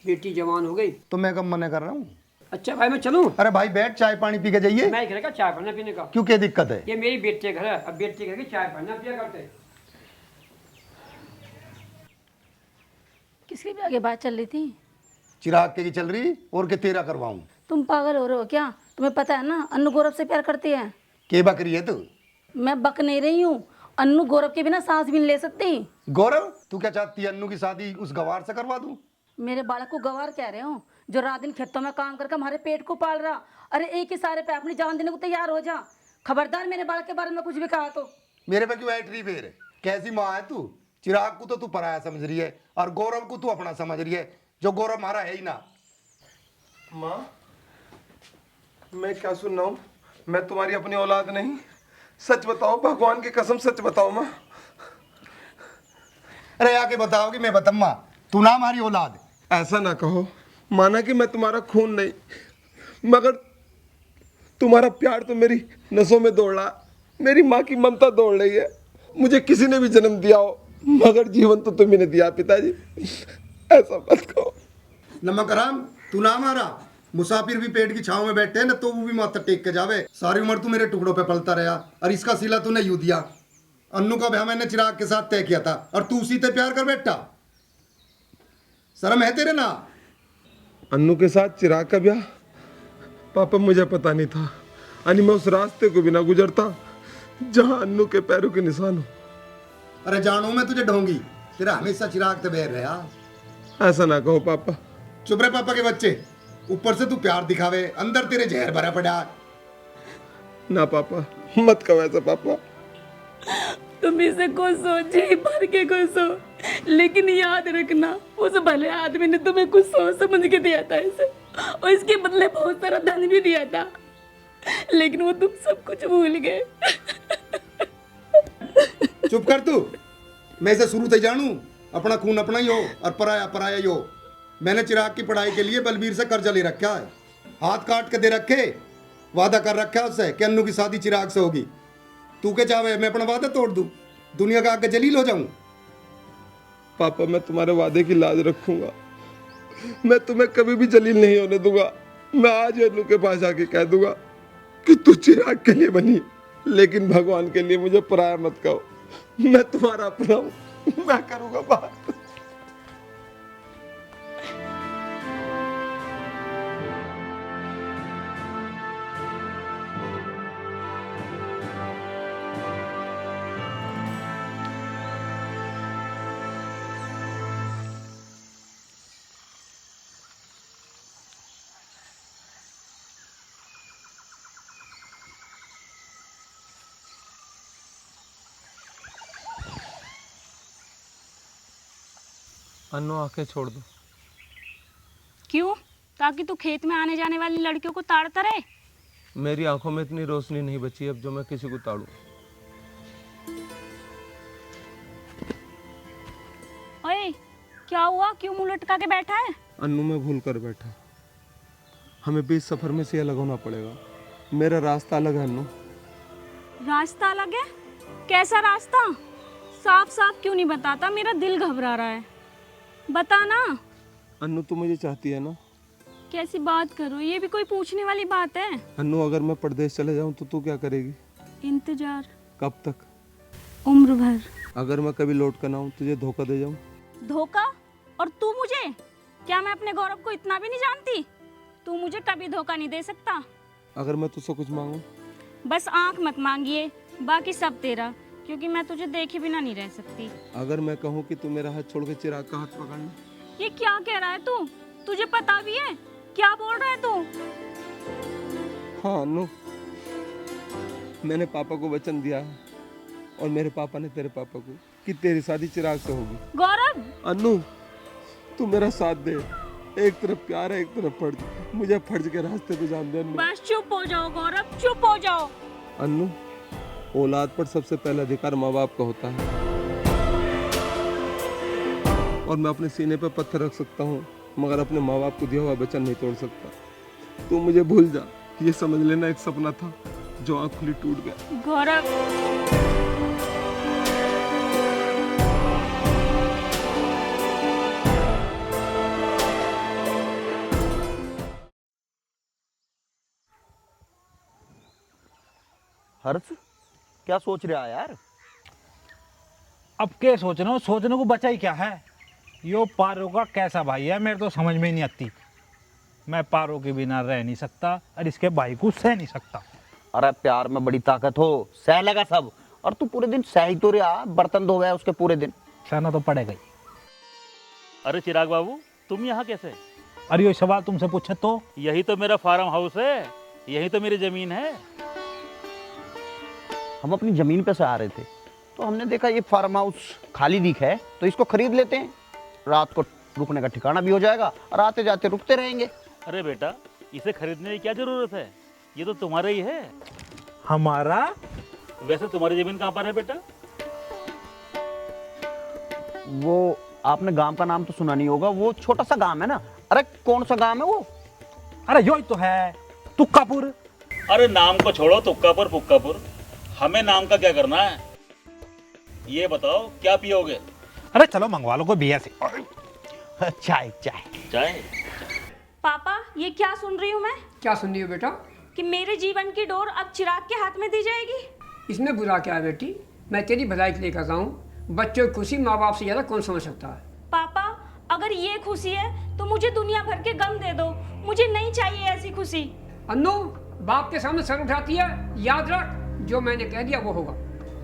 बेटी जवान हो गई। तो मैं कब मना कर रहा हूँ? अच्छा भाई मैं चलूँ? अरे भाई बैठ, चाय पानी पी के जाइए। मैं घर का चाय पीने पीने का। क्यों, क्या दिक्कत है? ये मेरी बेटी घर है, अब बेटी घर की चाय पीना पिया करते। किसके भी आगे बात चल रही थी? चिराग के की चल रही, और के तेरा करवाऊं? तुम पागल हो रहे हो क्या? तुम्हें पता है ना अन्नू गौरव से प्यार करती है। के बकरी है तू? मैं बक नहीं रही हूँ, अन्नू गौरव के बिना सांस भी नहीं ले सकती। गौरव, तू क्या चाहती है, अन्नू की शादी उस गवार से करवा दूं? मेरे बालक को गवार कह रहे हो, जो रात दिन खेतों में काम करके हमारे पेट को पाल रहा। अरे एक ही सारे पे अपनी जान देने को तैयार हो जा। खबरदार मेरे बालक के बारे में कुछ भी कहा तो। मेरे पे क्यों एंट्री फेर? कैसी माँ है तू? चिराग को तो तू पराया समझ रही है और गौरव को तू अपना समझ रही है, जो गौरव हमारा है ही ना। माँ, मैं क्या सुन रहा हूँ? मैं तुम्हारी अपनी औलाद नहीं? सच बताओ, भगवान की कसम सच बताओ माँ। अरे आके बताओ कि मैं बताऊँ, तू ना हमारी औलाद। ऐसा ना कहो, माना कि मैं तुम्हारा खून नहीं, मगर तुम्हारा प्यार तो मेरी नसों में दौड़ रहा, मेरी माँ की ममता दौड़ रही है। मुझे किसी ने भी जन्म दिया हो, मगर जीवन तो तुम्ही ने दिया पिताजी, ऐसा मत कहो। नमक हराम, तू ना हमारा मुसाफिर भी पेट की छांव में बैठे हैं ना, तो वो भी माथा टेक के जावे। सारी उम्र तू मेरे टुकड़ों पे पलता रहा और इसका सिला तूने यूं दिया। अन्नू का ब्याह मैंने चिराग के साथ तय किया था और तू उसी से प्यार कर बैठा। शर्म है तेरे ना? अन्नू के साथ चिराग का ब्याह? पापा मुझे पता नहीं था, यानी मैं उस रास्ते को भी ना गुजरता जहां अन्नू के पैरों के निशान हो। अरे जानू मैं तुझे ढोंगी, तेरा हमेशा चिराग से बैर रहा। ऐसा ना कहो पापा। चुप रहे पापा के बच्चे, ऊपर से तू प्यार दिखावे, अंदर तेरे जहर भरा पड़ा। ना पापा, मत कहो ऐसा पापा। तुम इसे खुश हो, जी भर के खुश हो, लेकिन याद रखना उस भले आदमी ने तुम्हें कुछ सोच समझ के दिया था इसे, और इसके बदले बहुत सारा धन भी दिया था, लेकिन वो तुम सब कुछ भूल गए। चुप कर तू, मैं इसे शुरू से जानू, अपना खून अपना ही हो और पराया पराया ही हो। मैंने चिराग की पढ़ाई के लिए बलबीर से कर्जा ले रखा है, हाथ काट के दे रखे, वादा कर रखा है उससे कि अन्नू की शादी चिराग से होगी। तू क्या चाहे मैं अपना वादा तोड़ दूं, दुनिया का आगे जलील हो जाऊं? पापा मैं तुम्हारे वादे की लाज रखूंगा, मैं तुम्हें कभी भी जलील नहीं होने दूंगा। मैं आज अन्नू के पास आके कह दूंगा कि तू चिराग के लिए बनी, लेकिन भगवान के लिए मुझे पराया मत कहो। मैं तुम्हारा अपना हूं, मैं करूंगा बात। अन्नू आंखें छोड़ दो। क्यों? ताकि तू खेत में आने जाने वाली लड़कियों को ताड़ता रहे? मेरी आंखों में इतनी रोशनी नहीं बची अब जो मैं किसी को ताड़ूं। ओए, क्या हुआ? क्यों मुंह लटका के बैठा है? अन्नू मैं भूल कर बैठा। हमें बीच सफर में से अलग होना पड़ेगा। मेरा रास्ता अलग है अन्नू। रास्ता अलग है? कैसा रास्ता? साफ साफ क्यों नहीं बताता? मेरा दिल घबरा रहा है, बता ना। अन्नू तू मुझे चाहती है ना? कैसी बात करो, ये भी कोई पूछने वाली बात है? अन्नू अगर मैं परदेश चले जाऊं तो तू क्या करेगी? इंतजार। कब तक? उम्र भर। अगर मैं कभी लौट कर ना आऊं तुझे धोखा दे जाऊं? धोखा? और तू मुझे? क्या मैं अपने गौरव को इतना भी नहीं जानती? तू मुझे कभी धोखा नहीं दे सकता। अगर मैं तुझसे कुछ मांगूं? बस आंख मत मांगिए, बाकी सब तेरा, क्योंकि मैं तुझे देखे बिना नहीं रह सकती। अगर मैं कहूं कि तू मेरा हाथ छोड़ के चिराग का हाथ पकड़ ले? ये क्या कह रहा है तू? तुझे पता भी है क्या बोल रहा है तू? हाँ अन्नू, मैंने पापा को वचन दिया है और मेरे पापा ने तेरे पापा को कि तेरी शादी चिराग से होगी। गौरव! अन्नू तू मेरा साथ दे। एक तरफ प्यार है, एक तरफ फर्ज। मुझे फर्ज के रास्ते पे जान दे अन्नू। बस चुप हो जाओ गौरव, चुप हो जाओ। अन्नू, औलाद पर सबसे पहला अधिकार माँ बाप का होता है और मैं अपने सीने पर पत्थर रख सकता हूँ मगर अपने माँ बाप को दिया हुआ वचन नहीं तोड़ सकता। तू मुझे भूल जा, ये समझ लेना एक सपना था जो आँख खुली टूट गया। गौरव! हर्ष क्या सोच रहा है यार? अब क्या सोच रहा हूँ, सोचने को बचा ही क्या है। यो पारो का कैसा भाई है मेरे तो समझ में ही नहीं आती। मैं पारो के बिना रह नहीं सकता और इसके भाई को सह नहीं सकता। अरे प्यार में बड़ी ताकत हो, सह लेगा सब। और तू पूरे दिन सह ही तो रहा, बर्तन धो गया उसके पूरे दिन। सहना तो पड़ेगा ही। अरे चिराग बाबू, तुम यहाँ कैसे? अरे ये सवाल तुमसे पूछे तो? यही तो मेरा फार्म हाउस है, यही तो मेरी जमीन है। हम अपनी जमीन पे से आ रहे थे तो हमने देखा ये फार्म हाउस खाली दिखा है तो इसको खरीद लेते हैं। रात को रुकने का ठिकाना भी हो जाएगा और आते जाते रुकते रहेंगे। अरे बेटा, इसे खरीदने की क्या जरूरत है? ये तो तुम्हारा ही है। हमारा? वैसे तुम्हारी जमीन कहाँ पर है बेटा? वो आपने गांव का नाम तो सुना नहीं होगा, वो छोटा सा गांव है ना। अरे कौन सा गांव है वो? अरे यो ही तो है, तुक्कापुर। अरे नाम को छोड़ो, तुक्कापुर पुक्कापुर, हमें नाम का क्या करना है? ये बताओ क्या पियोगे? अरे चलो मंगवा लो कोई बियर से। चाय चाय चाय। पापा, ये क्या सुन रही हूँ मैं? क्या सुन रही हो बेटा? कि मेरे जीवन की डोर अब चिराग के हाथ में दी जाएगी। इसमें बुरा क्या है बेटी? मैं तेरी भलाई के लिए कर रहा हूँ। बच्चों की खुशी माँ बाप से ज़्यादा कौन समझ सकता है? पापा, अगर ये खुशी है तो मुझे दुनिया भर के गम दे दो, मुझे नहीं चाहिए ऐसी खुशी। अन्नू, बाप के सामने सर उठाती है, याद रख जो मैंने कह दिया वो होगा।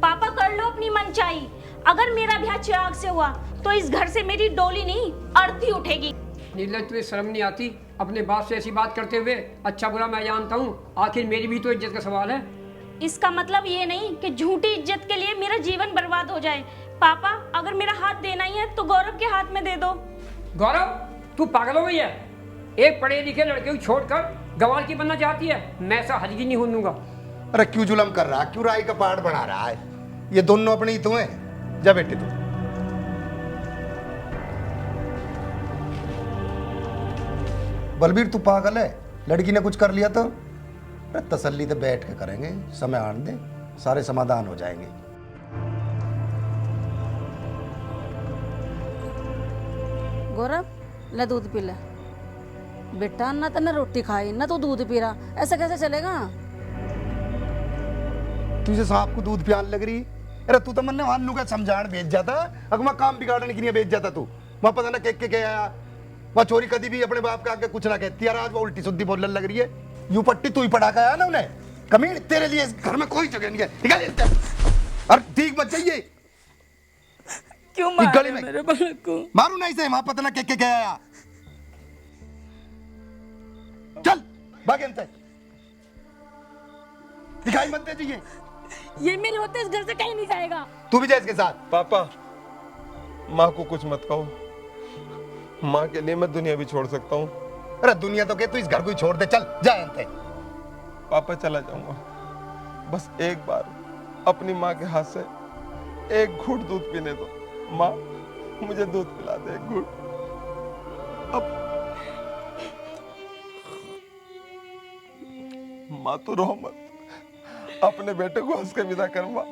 पापा कर लो अपनी मनचाही। अगर मेरा ब्याह चिराग से हुआ तो इस घर से मेरी डोली नहीं अर्थी उठेगी। निर्लज, तुझे शर्म नहीं आती अपने बाप से ऐसी बात करते हुए? अच्छा बुरा मैं जानता हूँ, आखिर मेरी भी तो इज्जत का सवाल है। इसका मतलब ये नहीं कि झूठी इज्जत के लिए मेरा जीवन बर्बाद हो जाए। पापा, अगर मेरा हाथ देना ही है तो गौरव के हाथ में दे दो। गौरव, तू पागल हो गई है? एक पढ़े लिखे लड़के को छोड़कर गवार की बनना चाहती है? मैं ऐसा हरगिज़ नहीं होने दूंगा। अरे क्यों जुलम कर रहा है, क्यों राई का पहाड़ बना रहा है? ये दोनों अपने ही तो हैं। जा बेटे तू। बलबीर तू पागल है? लड़की ने कुछ कर लिया तो? अरे तसल्ली से बैठ के करेंगे, समय आने दे, सारे समाधान हो जाएंगे। गौरव, ले दूध पी ले। बेटा ना तो ना रोटी खाई ना तो दूध पी रहा, ऐसा कैसे चलेगा? तुझे सांप को दूध पियान लग रही? अरे तू तो मन ने का समझाण भेज जाता, अगर मैं काम बिगाड़ने के लिए भेज जाता तू। मैं पता ना के आया, वह चोरी कभी भी अपने बाप का आगे कुछ ना कहती है, आज वो उल्टी सुद्धी बोलने लग रही है। यू पट्टी तू ही पढ़ा के आया ना उन्हें। कमीन, तेरे लिए इस घर में कोई जगह नहीं है, निकल इधर। अरे ठीक मत जाइए। क्यों मारे मेरे बालक को? मारू नहीं से, वहां पता ना के आया। चल भाग इनसे, दिखाई मत दे दीजिए। ये मेरे होते इस घर से कहीं नहीं जाएगा। तू भी जा इसके साथ। पापा, माँ को कुछ मत कहो, माँ के लिए मैं दुनिया भी छोड़ सकता हूँ। अरे दुनिया तो के तू इस घर को ही छोड़ दे, चल जा यहाँ से। पापा चला जाऊंगा, बस एक बार अपनी माँ के हाथ से एक घूंट दूध पीने दो। माँ मुझे दूध पिला दे एक घूंट। अब माँ तू रो मत, अपने बेटे को हंस के विदा कर माँ।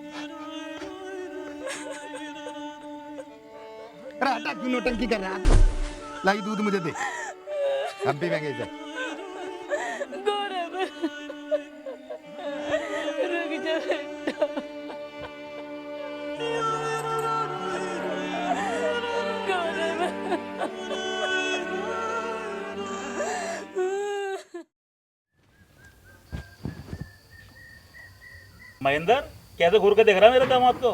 अरे हटा, क्यों नौटंकी कर रहा है? लाई दूध मुझे दे, हम पीवेंगे इसे। गौरव रुक जा बेटा। महेंद्र कैसे घूर के देख रहा है मेरे दामाद को?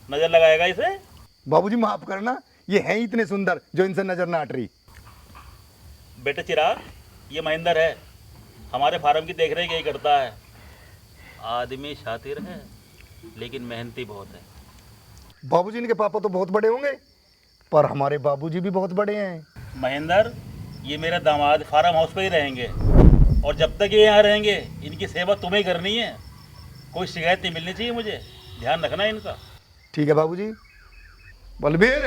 नजर लगाएगा इसे? बाबूजी माफ करना, ये हैं इतने सुंदर जो इनसे नजर ना हट रही। बेटे चिराग, ये महेंद्र है, हमारे फार्म की देखरेख यही करता है। आदमी शातिर है लेकिन मेहनती बहुत है। बाबूजी इनके पापा तो बहुत बड़े होंगे, पर हमारे बाबूजी भी बहुत बड़े हैं। महेंद्र, ये मेरे दामाद फार्म हाउस पे ही रहेंगे और जब तक ये यहाँ रहेंगे इनकी सेवा तुम्हें ही करनी है। कोई शिकायत नहीं मिलनी चाहिए मुझे, ध्यान रखना इनका। ठीक है बाबूजी। बलबीर,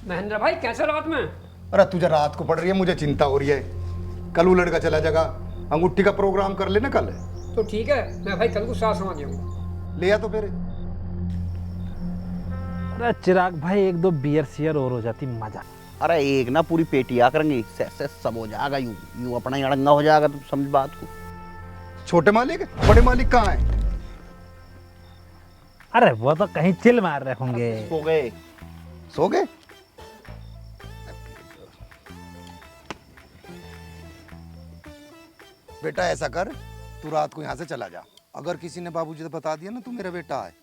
महेंद्र भाई कैसे रात में? अरे तुझे रात को पड़ रही है, मुझे चिंता हो रही है। कल वो लड़का चला जाएगा, अंगूठी का प्रोग्राम कर लेना कल। तो ठीक है, मैं भाई कल को साथ समझ जाऊंगा। ले आ तो फिर। अरे चिराग भाई, एक दो बियर शियर और हो जाती मजा। अरे एक ना पूरी पेटियाँ करेंगे, से सब हो जाएगा। यूं यूं अपना ही अड़ंगा हो जाएगा, तुम समझ बात को। छोटे मालिक, बड़े मालिक कहाँ हैं? अरे वो तो कहीं चिल मार रहे होंगे। सो गए। सो गए? बेटा ऐसा कर, तू रात को यहाँ से चला जा। अगर किसी ने बाबूजी से बता दिया ना तू मेरा बेटा है,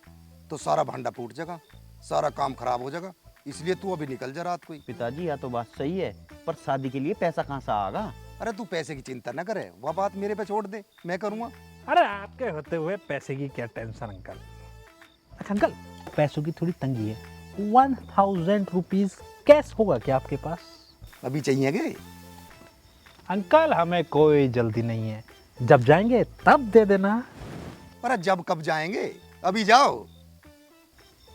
तो सारा भांडा फूट जाएगा, सारा काम खराब हो जाएगा। इसलिए तू अभी निकल जा रात को ही। पिताजी यह तो बात सही है, पर शादी के लिए पैसा कहाँ से आएगा? अरे तू पैसे की चिंता न करे, वह बात मेरे पे छोड़ दे, मैं करूँगा। अरे आपके होते हुए पैसे की क्या टेंशन अंकल। अच्छा अंकल, पैसों की थोड़ी तंगी है, 1000 रुपीज कैश होगा क्या आपके पास? अभी चाहिए? अंकल हमें कोई जल्दी नहीं है, जब जाएंगे तब दे देना। अरे जब कब जाएंगे, अभी जाओ।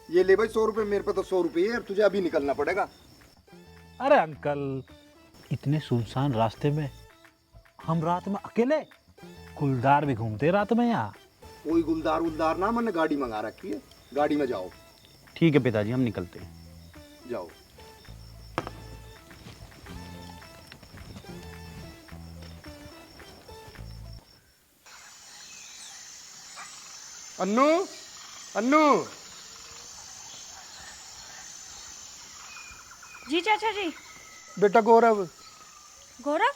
ये ले भाई 100 रुपए, मेरे पे तो 100 रुपये है, तुझे अभी निकलना पड़ेगा। अरे अंकल, इतने सुनसान रास्ते में हम रात में अकेले, गुलदार भी घूमते रात में यहाँ। कोई गुलदार उलदार ना, मैंने गाड़ी मंगा रखी है, गाड़ी में जाओ। ठीक है पिताजी, हम निकलते हैं। जाओ। अन्नू, अन्नू। जी चाचा जी। बेटा गौरव। गौरव?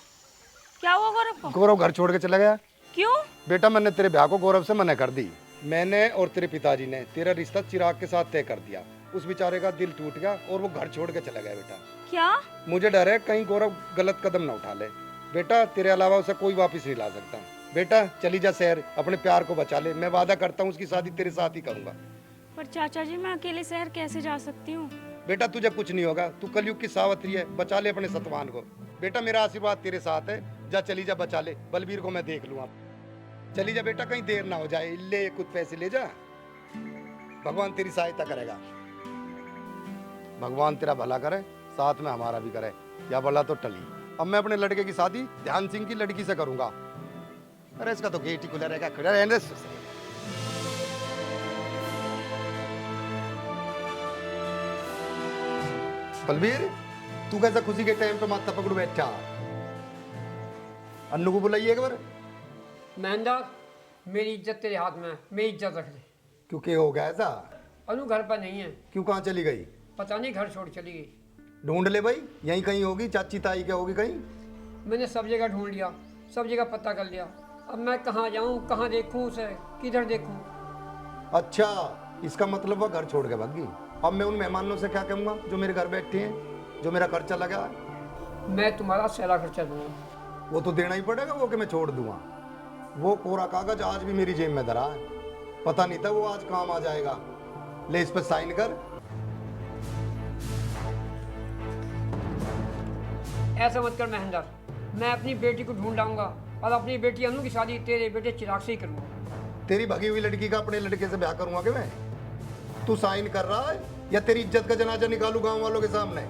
क्या हुआ गौरव को? गौरव घर छोड़ के चला गया। क्यों? बेटा मैंने तेरे ब्याह को गौरव से मना कर दी। मैंने और तेरे पिताजी ने तेरा रिश्ता चिराग के साथ तय कर दिया। उस बेचारे का दिल टूट गया और वो घर छोड़ के चला गया। बेटा क्या? मुझे डर है कहीं गौरव गलत कदम ना उठा ले। बेटा तेरे अलावा उसे कोई वापस नहीं ला सकता। बेटा चली जा शहर, अपने प्यार को बचा ले। मैं वादा करता हूँ उसकी शादी तेरे साथ ही करूंगा। पर चाचा जी मैं अकेले शहर कैसे जा सकती हूँ? बेटा तुझे कुछ नहीं होगा, तू कलयुग की सावत्री है, बचा ले अपने सतवान को। बेटा मेरा आशीर्वाद तेरे साथ है, जा चली जा, बचा ले। बलबीर को मैं देख लूँ। चली जा बेटा, कहीं देर ना हो जाए। ले कुछ पैसे ले जा, भगवान तेरी सहायता करेगा। भगवान तेरा भला करे, साथ में हमारा भी करे, या भला तो टली। अब मैं अपने लड़के की शादी ध्यान सिंह की लड़की से करूंगा। अरे इसका तो गेट ही खुला रहेगा, खुला रहने दे। बलबीर तू कैसा खुशी के टाइम पे माथा पकड़ बैठा? अन्नू को बुलाइए एक बार। महेंद्र, मेरी इज्जत तेरे हाथ में है, मेरी इज्जत रख ले। क्यों क्या हो गया ऐसा? अनु घर पर नहीं है। क्यों, कहाँ चली गई? पता नहीं, घर छोड़ चली गई। ढूंढ ले भाई, यहीं कहीं होगी, चाची ताई क्या होगी कहीं। मैंने सब जगह ढूंढ लिया, सब जगह पता कर लिया। अब मैं कहाँ जाऊँ, कहाँ देखूँ उसे, किधर देखूँ? अच्छा, इसका मतलब वह घर छोड़ के भाग गई। अब मैं उन मेहमानों से क्या कहूँगा जो मेरे घर बैठे हैं, जो मेरा खर्चा लगा? मैं तुम्हारा सारा खर्चा दूंगा। वो तो देना ही पड़ेगा, वो कि मैं छोड़ दूंगा? वो कोरा कागज आज भी मेरी जेब में धरा है, पता नहीं था वो आज काम आ जाएगा। ले इस पर साइन कर। ऐसा मत कर महेंद्र, मैं अपनी बेटी को ढूंढ लाऊंगा और अपनी बेटी अनु की शादी तेरे बेटे चिराग से ही करूंगा। तेरी भगी हुई लड़की का अपने लड़के से ब्याह करूंगा कि मैं? तू साइन कर रहा है या तेरी इज्जत का जनाजा निकालू गांव वालों के सामने?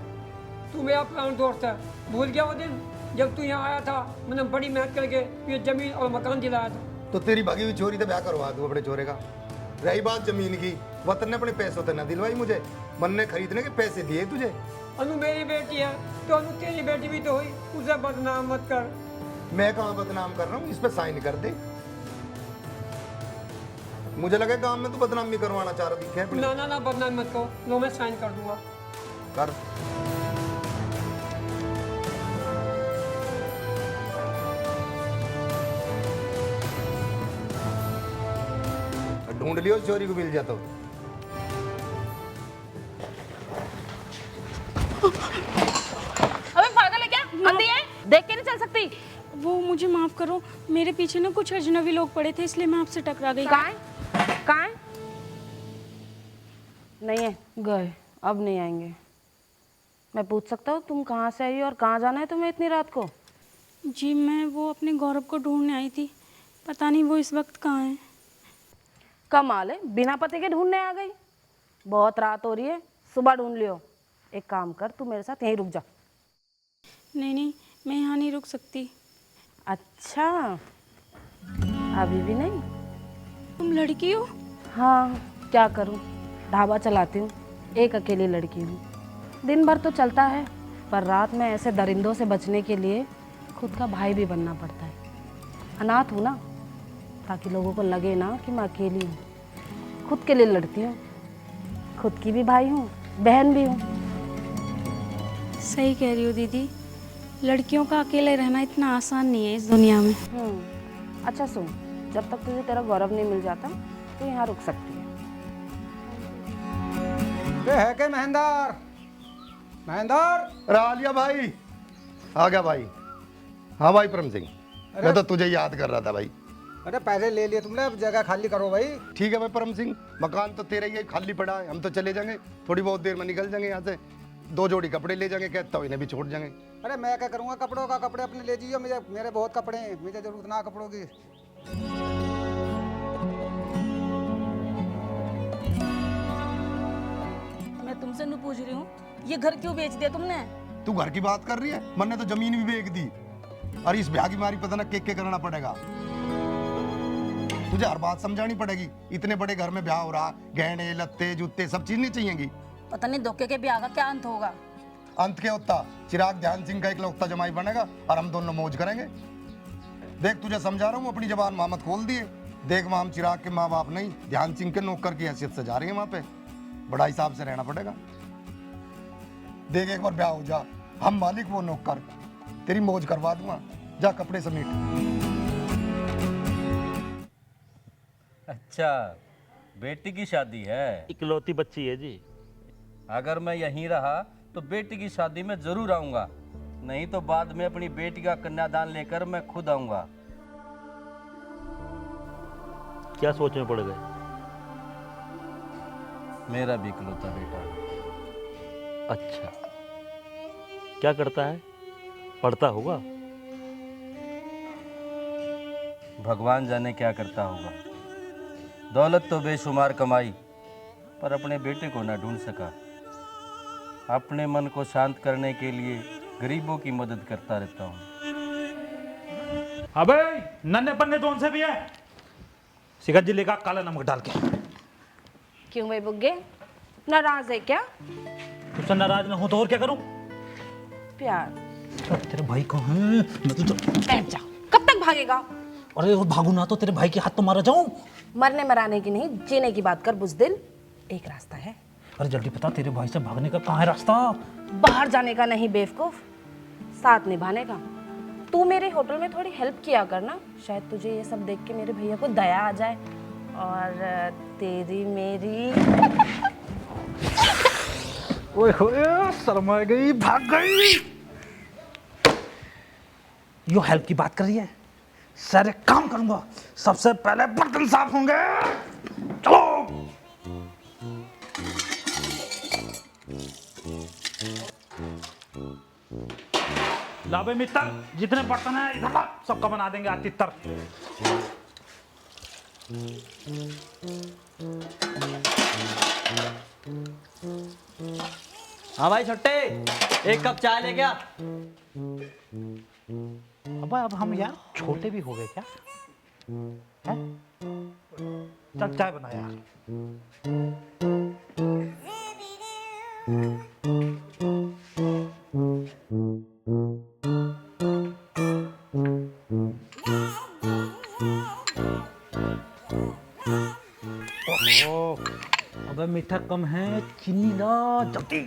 तू मेरा पुराना दोस्त है, भूल गया वो दिन जब तू यहाँ आया था? मैंने बड़ी मेहनत करके ये जमीन और मकान दिलाया था। तो तेरी भगी हुई छोरी से ब्याह करवा तू अपने छोरे का। रही बात जमीन की, वतन ने अपने पैसों से न दिलवाई मुझे, मन ने खरीदने के पैसे दिए तुझे। अनु मेरी बेटी है तो अनु तेरी बेटी भी तो हुई, उसे बदनाम मत कर। मैं कहाँ बदनाम कर रहा हूँ? इस पे साइन कर दे। मुझे लगे गांव में तू बदनामी करवाना चाह रहा दिखे अपनी। ना ना ना, बदनाम मत करो, लो मैं साइन कर दूंगा। कर। ढूंढ लियो चोरी को मिल जाता। अबे पागल है क्या? अंधी है? देख के नहीं चल सकती? वो मुझे माफ़ करो, मेरे पीछे ना कुछ अजनबी लोग पड़े थे इसलिए मैं आपसे टकरा गई। कहाँ है? कहाँ है? नहीं है, गए, अब नहीं आएंगे। मैं पूछ सकता हूँ तुम कहाँ से आई हो और कहाँ जाना है तुम्हें इतनी रात को? जी मैं वो अपने गौरव को ढूंढने आई थी, पता नहीं वो इस वक्त कहाँ है। कमाल है, बिना पते के ढूंढने आ गई। बहुत रात हो रही है, सुबह ढूंढ लियो। एक काम कर, तू मेरे साथ यहीं रुक जा। नहीं नहीं, मैं यहाँ नहीं रुक सकती। अच्छा, अभी भी नहीं? तुम लड़की हो? हाँ, क्या करूँ, ढाबा चलाती हूँ, एक अकेली लड़की हूँ। दिन भर तो चलता है, पर रात में ऐसे दरिंदों से बचने के लिए खुद का भाई भी बनना पड़ता है। अनाथ हूँ ना, ताकि लोगों को लगे ना कि मैं अकेली हूँ। खुद के लिए लड़ती हूँ, खुद की भी भाई हूँ, बहन भी हूँ। सही कह रही हो दीदी, लड़कियों का अकेले रहना इतना आसान नहीं है इस दुनिया में। अच्छा सुन, जब तक तुझे तेरा गौरव नहीं मिल जाता तो यहाँ रुक सकती है। है के महेंद्र? महेंद्र! रालिया भाई आ गया भाई। हाँ भाई परम सिंह, मैं तो तुझे याद कर रहा था भाई। अरे पैसे ले लिए तुमने, अब जगह खाली करो भाई। ठीक है भाई परम सिंह, मकान तो तेरा ही है, खाली पड़ा है, हम तो चले जाएंगे, थोड़ी बहुत देर में निकल जाएंगे यहाँ से। 2 जोड़ी कपड़े ले जाएंगे, कहता हूँ इन्हें भी छोड़ जाएंगे। अरे मैं क्या करूँगा कपड़ों का? कपड़े अपने ले जाइए, मेरे बहुत कपड़े हैं, मुझे जरूरत ना कपड़ों की। मैं तुमसे नहीं पूछ रही हूँ, ये घर क्यों बेच दिया तुमने? तू घर की बात कर रही है? मन ने तो जमीन भी बेच दी। और इस ब्याह की मारी पता ना के करना पड़ेगा। तुझे हर बात समझानी पड़ेगी। इतने बड़े घर में ब्याह हो रहा, गहने लत्ते जूते सब चीज नहीं चाहिएगी। पता नहीं धोखे के ब्याह का क्या अंत होगा। अंत क्या होता? चिराग ध्यान सिंह का इकलौता जमाई बनेगा और हम दोनों मौज करेंगे। देख तुझे समझा रहा हूँ, अपनी जबान मामत खोल दिए। देख वहाँ हम चिराग के माँ बाप नहीं, ध्यान सिंह के नौकर की हैसियत से जा रही है। वहाँ पे बड़ा हिसाब से रहना पड़ेगा। देख एक बार ब्याह हो जा, हम मालिक वो नौकर, तेरी मौज करवा दूंगा। जा कपड़े समेट। अच्छा, बेटी की शादी है? इकलौती बच्ची है जी। अगर मैं यहीं रहा तो बेटी की शादी में जरूर आऊंगा, नहीं तो बाद में अपनी बेटी का कन्यादान लेकर मैं खुद आऊंगा। क्या सोच में पड़ गए? मेरा भी इकलौता बेटा। अच्छा, क्या करता है? पढ़ता होगा? भगवान जाने क्या करता होगा। दौलत तो बेशुमार कमाई, पर अपने बेटे को ना ढूंढ सका। अपने मन को शांत करने के लिए गरीबों की मदद करता रहता हूँ। अबे नन्हे पन्ने कौन से भी है? शिखर जी लेगा काला नमक डाल के। क्यों भाई बुग्गे, नाराज है क्या? तुझसे नाराज ना हो तो और क्या करूं? प्यार। तेरे भाई को है, मैं तो बैठ जा, कब तक भागेगा? अरे और भागू ना तो तेरे भाई के हाथ तो मारा जाऊं। मरने मराने की नहीं, जीने की बात कर बुज़दिल। एक रास्ता है। अरे जल्दी बता, तेरे भाई से भागने का कहाँ है रास्ता? बाहर जाने का नहीं बेवकूफ, साथ निभाने का। तू मेरे होटल में थोड़ी हेल्प किया करना, शायद तुझे ये सब देख के मेरे भैया को दया आ जाए और तेरी मेरी। ओए होए, शर्मा गई, भाग गई। यो हेल्प की बात कर रही है? सारे काम करूंगा, सबसे पहले बर्तन साफ होंगे। चलो। ला बे मित्र, जितने बर्तन है इधर ला, सबका बना देंगे आज तितर। हाँ भाई छोटे, एक कप चाय ले क्या? अब हम यार छोटे भी हो गए क्या? हैं? चल चाय बना यार। ओहो, अबे मीठा कम है, चीनी ला जल्दी।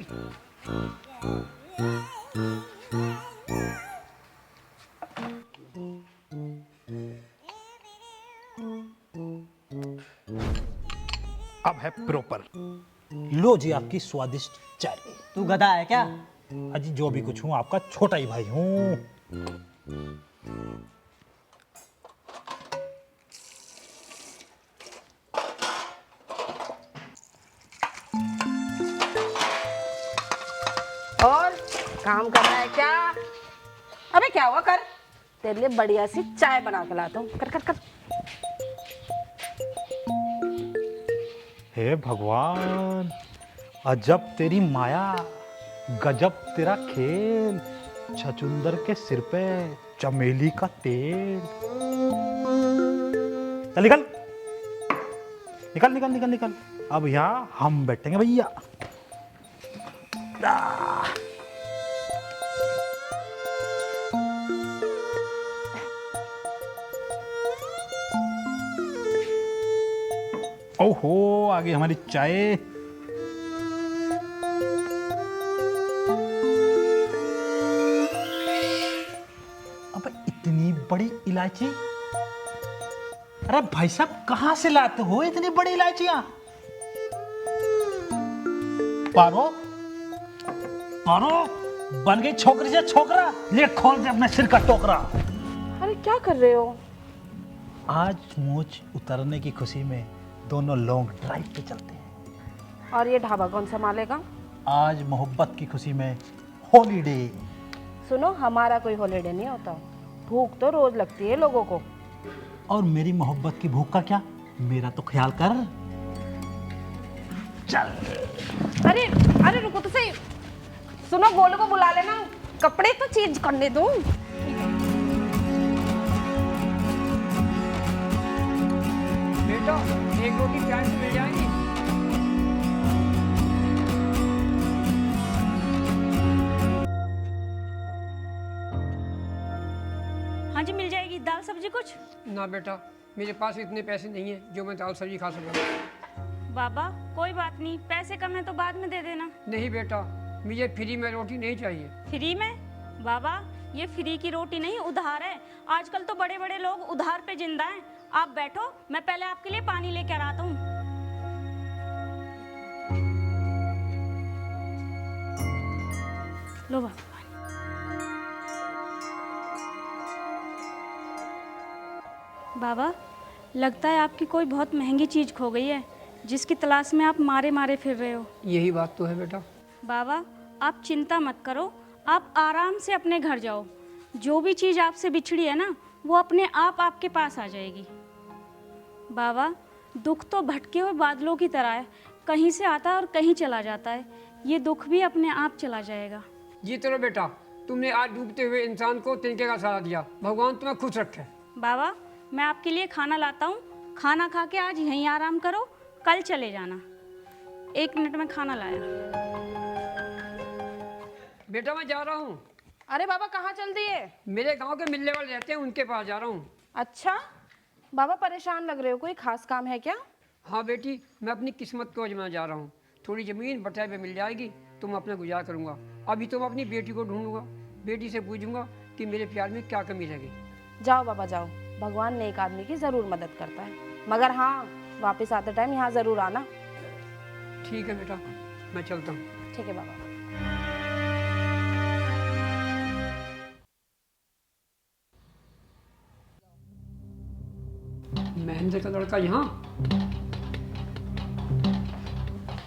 अब है प्रॉपर। लो जी आपकी स्वादिष्ट चाय। तू गधा है क्या? अजी जो भी कुछ हूँ आपका छोटा ही भाई हूँ। और काम करना है क्या? अबे क्या हुआ, कर, तेरे लिए बढ़िया सी चाय बना के लाता हूँ, कर कर कर। हे भगवान, अजब तेरी माया, गजब तेरा खेल, छचुंदर के सिर पे चमेली का तेल। चल निकल निकल निकल निकल निकल, अब यहाँ हम बैठेंगे भैया। ओहो, आ गई हमारी चाय। अब इतनी बड़ी इलायची, अरे भाई साहब कहाँ से लाते हो इतनी बड़ी इलायचियां? पारो पारो, बन गई छोकरी से छोकरा, ले खोल दे अपने सिर का टोकरा। अरे क्या कर रहे हो? आज मूंछ उतरने की खुशी में दोनों लॉन्ग ड्राइव पे चलते हैं। और ये ढाबा कौन संभालेगा? आज मोहब्बत की खुशी में हॉलीडे। सुनो, हमारा कोई हॉलीडे नहीं होता, भूख तो रोज लगती है लोगों को। और मेरी मोहब्बत की भूख का क्या, मेरा तो ख्याल कर। चल। अरे अरे रुको तो सही, सुनो, गोलू को बुला लेना, कपड़े तो चेंज करने दो। बेटा एक रोटी टाइम से मिल जाएगी? हाँ जी मिल जाएगी। दाल सब्जी कुछ? ना बेटा, मेरे पास इतने पैसे नहीं है जो मैं दाल सब्जी खा सकूँ। बाबा कोई बात नहीं, पैसे कम है तो बाद में दे देना। नहीं बेटा, मुझे फ्री में रोटी नहीं चाहिए। फ्री में? बाबा ये फ्री की रोटी नहीं, उधार है। आजकल तो बड़े बड़े लोग उधार पे जिंदा हैं। आप बैठो, मैं पहले आपके लिए पानी लेकर आता हूँ। लो बाबा पानी। बाबा लगता है आपकी कोई बहुत महंगी चीज खो गई है, जिसकी तलाश में आप मारे मारे फिर रहे हो। यही बात तो है बेटा। बाबा आप चिंता मत करो, आप आराम से अपने घर जाओ। जो भी चीज़ आपसे बिछड़ी है ना, वो अपने आप आपके पास आ जाएगी। बाबा दुख तो भटके हुए बादलों की तरह है, कहीं से आता है और कहीं चला जाता है। ये दुख भी अपने आप चला जाएगा। जीते रहो बेटा, तुमने आज डूबते हुए इंसान को तिनके का सहारा दिया। भगवान तुम्हें खुश रखे। बाबा मैं आपके लिए खाना लाता हूँ, खाना खा के आज यहीं आराम करो, कल चले जाना। 1 मिनट में खाना लाया। बेटा मैं जा रहा हूँ। अरे बाबा कहाँ चल दिए? मेरे गांव के मिलने वाले रहते हैं, उनके पास जा रहा हूँ। अच्छा बाबा परेशान लग रहे हो, कोई खास काम है क्या? हाँ बेटी, मैं अपनी किस्मत को आजमाने जा रहा हूँ। थोड़ी ज़मीन बटाई पे मिल जाएगी तो मैं अपना गुजारा करूँगा। अभी तो मैं अपनी बेटी को ढूंढूंगा, बेटी से पूछूंगा कि मेरे प्यार में क्या कमी लगी। जाओ बाबा जाओ, भगवान नेक आदमी की ज़रूर मदद करता है। मगर हाँ, वापस आते टाइम यहाँ ज़रूर आना। ठीक है बेटा, मैं चलता हूँ। ठीक है बाबा। महेंद्र का लड़का यहाँ?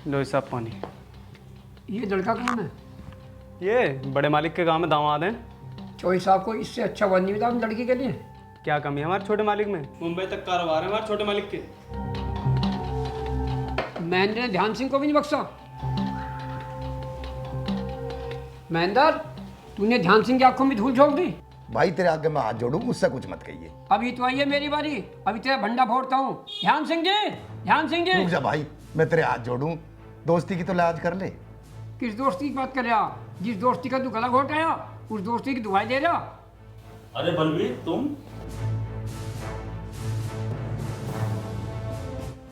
लो साहब पानी। ये लड़का कौन है? ये बड़े मालिक के गांव में दामाद हैं। चौधरी साहब को इससे अच्छा वन नहीं मिला लड़की के लिए। क्या कमी है हमारे छोटे मालिक में? मुंबई तक कारोबार है हमारे छोटे मालिक के। महेंद्र ने ध्यान सिंह को भी नहीं बख्शा। महेंद्र, तूने ध्यान सिंह की आंखों में धूल झोंक दी। भाई तेरे आगे मैं हाथ जोड़ू, मुझसे कुछ मत कहिए। अभी तो आई है मेरी बारी, अभी तेरा भंडा फोड़ता हूँ। ध्यान सिंह जी, ध्यान सिंह जी। रुक जा भाई, मैं तेरे हाथ जोड़ू, दोस्ती की तो लाज कर ले। किस दोस्ती की बात कर रहा? जिस दोस्ती का तू गला घोट आया उस दोस्ती की दुआई दे रहा। अरे बलवीर, तुम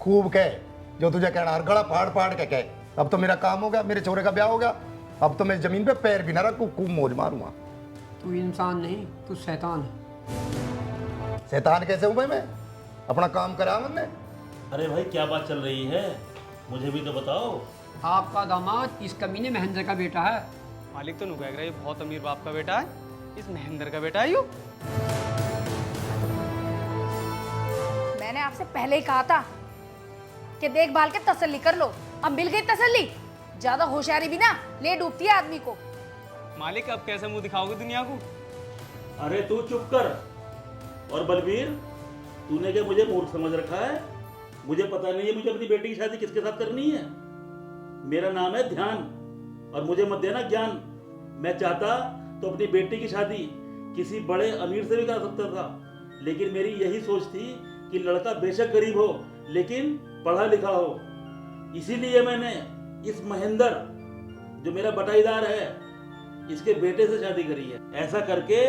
खूब कह जो तुझे कहना, हर गला फाड़ फाड़ के कह। अब तो मेरा काम हो गया, मेरे छोरे का ब्याह हो गया, अब तो मैं जमीन पे पैर भी ना रखूं, खूब मौज मारूंगा। तू इंसान नहीं, तू शैतान है। शैतान कैसे हूं भाई मैं? अपना काम करा मैंने। अरे भाई क्या बात चल रही है, मुझे भी तो बताओ। आपका दामाद इस कमीने महेंद्र का बेटा है। मालिक तो नुकह रहा है, बहुत अमीर बाप का बेटा है, इस महेंद्र का बेटा है यू। मैंने आपसे पहले ही कहा था कि देखभाल के तसल्ली कर लो। अब मिल गई तसल्ली। ज्यादा होशियारी भी ना ले डूबती है आदमी को। मालिक अब कैसे मुंह दिखाओगे दुनिया को? अरे तू चुप कर। और बलवीर, तूने क्या मुझे मूर्ख समझ रखा है? मुझे पता नहीं है मुझे अपनी बेटी की शादी किसके साथ करनी है। मेरा नाम है ध्यान और मुझे मत देना ज्ञान। मैं चाहता तो अपनी बेटी की शादी किसी बड़े अमीर से भी कर सकता था, लेकिन मेरी यही सोच थी कि लड़का बेशक गरीब हो लेकिन पढ़ा लिखा हो। इसीलिए मैंने इस महेंद्र, जो मेरा बटाईदार है, इसके बेटे से शादी करी है। ऐसा करके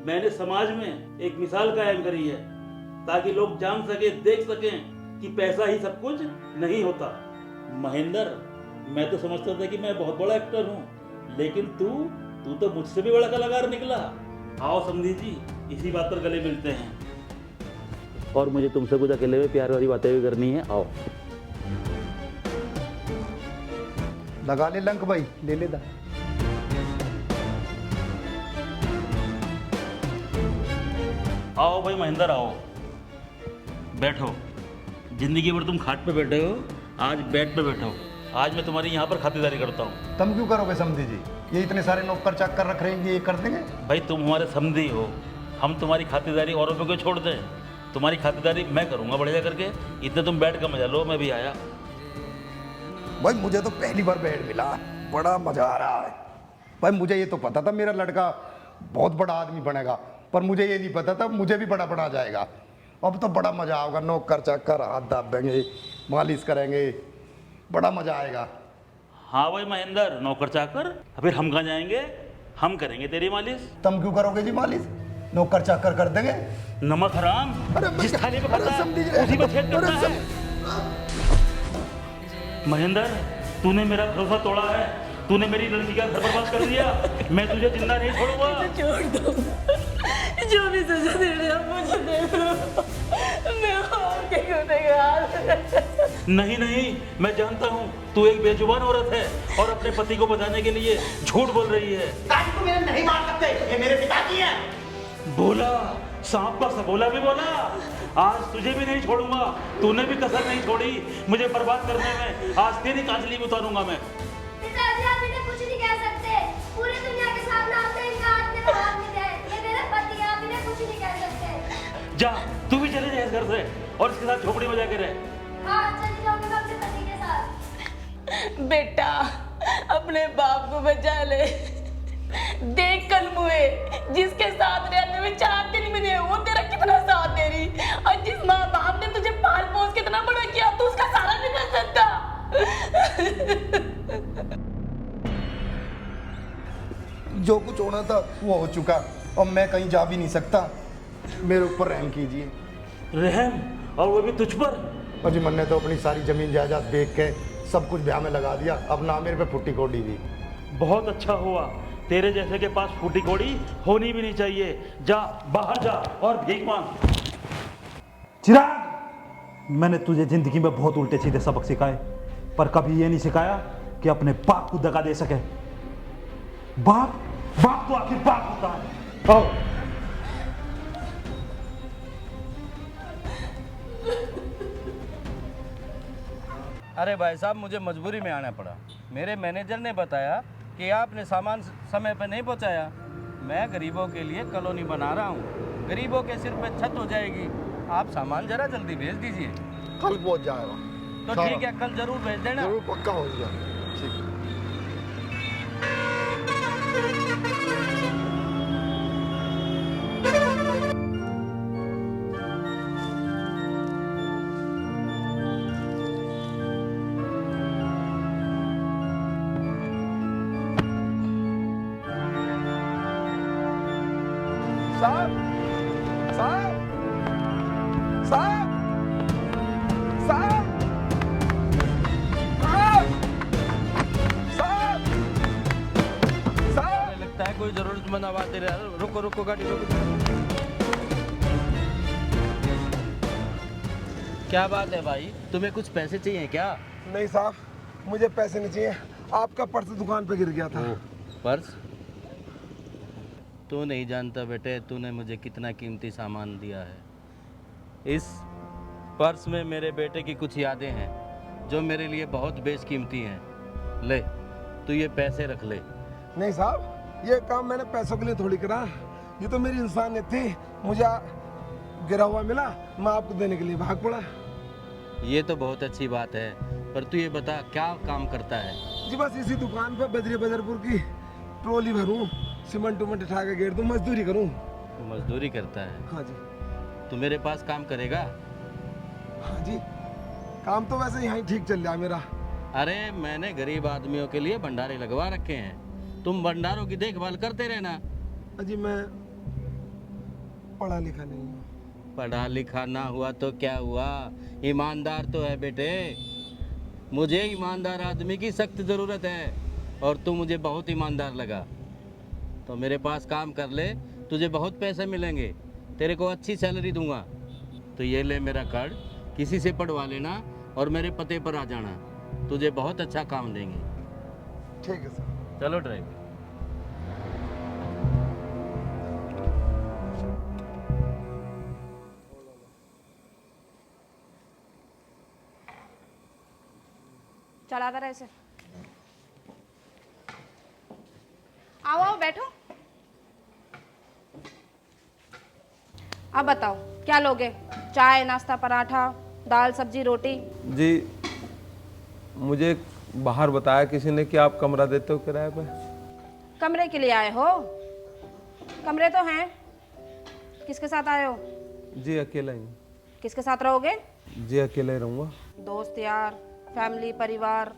मैंने समाज में एक मिसाल कायम करी है ताकि लोग जान सके, देख सकें कि पैसा ही सब कुछ नहीं होता। महेंद्र, मैं तो समझता था कि मैं बहुत बड़ा एक्टर हूँ, लेकिन तू तो मुझसे भी बड़ा कलाकार निकला। आओ समधी जी, इसी बात पर गले मिलते हैं। और मुझे तुमसे कुछ अकेले में प्यार वाली बातें भी करनी है। आओ लगा ले लंक भाई, ले ले दा। आओ भाई महेंद्र, आओ बैठो। जिंदगी भर तुम खाट पे बैठे हो, आज बेड पे बैठो। आज मैं तुम्हारी यहाँ पर खातिरदारी करता हूँ। तुम क्यों करोगे समझी जी? ये इतने सारे नौकर चाकर रख रहे हैं, ये कर देंगे? भाई तुम हमारे समधी हो, हम तुम्हारी खातिरदारी औरों पे क्यों छोड़ दें? तुम्हारी खातिरदारी मैं करूँगा बढ़िया करके। इतने तुम बेड का मजा लो, मैं भी आया। भाई मुझे तो पहली बार बेड मिला, बड़ा मजा आ रहा है। भाई मुझे ये तो पता था मेरा लड़का बहुत बड़ा आदमी बनेगा, पर मुझे ये नहीं पता था मुझे भी बड़ा बना जाएगा। अब तो बड़ा मजा आएगा, नौकर चाकर हाथ दाबेंगे, मालिश करेंगे, बड़ा मजा आएगा। हाँ भाई महेंद्र, नौकर चाकर, फिर हम कहाँ जाएंगे? हम करेंगे तेरी मालिश। तुम क्यों करोगे जी मालिश? नौकर चाकर कर देंगे। नमक हराम, जिस थाली पे खाता है उसी पे छेद करता है। महेंद्र, तूने मेरा भरोसा तोड़ा है, तूने मेरी लड़की का घर बर्बाद कर दिया। मैं तुझे जिंदा नहीं छोड़ूंगा। छोड़ दो, जो भी सजा दे रहे हो मुझे दे दो, मैं आपके गुनहगार। नहीं नहीं, मैं जानता हूँ तू एक बेजुबान औरत है और अपने पति को बचाने के लिए झूठ बोल रही है। को मेरे नहीं मार सकते, ये मेरे पिताजी हैं। बोला, सांप का सबोला भी बोला। आज तुझे भी नहीं छोड़ूंगा, तूने भी कसर नहीं छोड़ी मुझे बर्बाद करने में। आज तेरी काजली भी उतारूंगा मैं। पिताजी, आप इन्हें कुछ नहीं कह सकते। पूरी दुनिया के सामने आपने इनका हाथ में हाथ में है। ये मेरे पति हैं, आप इन्हें कुछ नहीं कह सकते। जा, तू भी चले जा इस घर से और इसके साथ झोपड़ी में जाके रह। हाँ, चली जाऊंगी मैं अपने पति के साथ। बेटा, अपने बाप को बचा ले। देख कल मुए, जिसके साथ रहने में 4 दिन मिले वो तेरा कितना साथ दे रही, और जिस माँ बाप ने तुझे पाल पोस के इतना बड़ा किया तो उसका सारा नहीं कर सकता। जो कुछ होना था वो हो चुका, और मैं कहीं जा भी नहीं सकता। मेरे ऊपर रहम कीजिए। रहम? और वो भी तुझ पर? अजी मैंने तो अपनी सारी जमीन जायदाद बेच के सब कुछ ब्याह में लगा दिया, अब ना मेरे पे फुट्टी कोड़ी भी। बहुत अच्छा हुआ, तेरे जैसे के पास फूटी कोड़ी होनी भी नहीं चाहिए। जा, बाहर जा और भीख मांग। चिराग, मैंने तुझे जिंदगी में बहुत उल्टे सीधे सबक सिखाए, पर कभी ये नहीं सिखाया कि अपने बाप को दगा दे सके। बाप तो आखिर बाप होता है। आओ। अरे भाई साहब, मुझे मजबूरी में आना पड़ा। मेरे मैनेजर ने बताया कि आपने सामान समय पर नहीं पहुंचाया। मैं गरीबों के लिए कॉलोनी बना रहा हूँ, गरीबों के सिर पे छत हो जाएगी। आप सामान जरा जल्दी भेज दीजिए। कल पहुंच जाएगा। तो ठीक है, कल जरूर भेज देना। जरूर पक्का हो गया। ठीक। साहब साहब साहब साहब साहब साहब लगता है कोई जरूरतमंद आवाज दे रहा है। रुको रुको गाड़ी रोको। क्या बात है भाई, तुम्हें कुछ पैसे चाहिए क्या? नहीं साहब, मुझे पैसे नहीं चाहिए। आपका पर्स दुकान पे गिर गया था। पर्स? तू नहीं जानता बेटे, तूने मुझे कितना कीमती सामान दिया है। इस पर्स में मेरे बेटे की कुछ यादें हैं जो मेरे लिए बहुत बेशकीमती हैं। ले, तू ये पैसे रख ले। नहीं साहब, ये काम मैंने पैसों के लिए थोड़ी करा। ये तो मेरी इंसानियत थी। मुझे गिरा हुआ मिला, मैं आपको देने के लिए भाग पड़ा। ये तो बहुत अच्छी बात है, पर तू ये बता क्या काम करता है? जी बस इसी दुकान पे बदरी बदरपुर की ट्रॉली भरूं, सीमेंट उमेंट उठा के गेर दूं, मजदूरी करूं। मजदूरी करता है? हाँ जी। तू मेरे पास काम करेगा? हाँ जी, काम तो वैसे यहाँ ठीक चल रहा है मेरा। अरे मैंने गरीब आदमियों के लिए भंडारे लगवा रखे हैं, तुम भंडारों की देखभाल करते रहना। जी मैं पढ़ा लिखा नहीं हूँ। पढ़ा लिखा ना हुआ तो क्या हुआ, ईमानदार तो है बेटे। मुझे ईमानदार आदमी की सख्त ज़रूरत है और तू मुझे बहुत ईमानदार लगा। तो मेरे पास काम कर ले, तुझे बहुत पैसे मिलेंगे, तेरे को अच्छी सैलरी दूंगा। तो ये ले मेरा कार्ड, किसी से पढ़वा लेना और मेरे पते पर आ जाना, तुझे बहुत अच्छा काम देंगे। ठीक है सर। चलो ड्राइवर। चलाता रहे इसे। आओ आओ बैठो। अब बताओ क्या लोगे? चाय, नाश्ता, पराठा, दाल, सब्जी, रोटी? जी मुझे बाहर बताया किसी ने कि आप कमरा देते हो किराए पे। कमरे के लिए आए हो? कमरे तो हैं। किसके साथ आए हो? जी अकेला ही। किसके साथ रहोगे? जी अकेले ही रहूँगा। दोस्त यार, फैमिली, परिवार?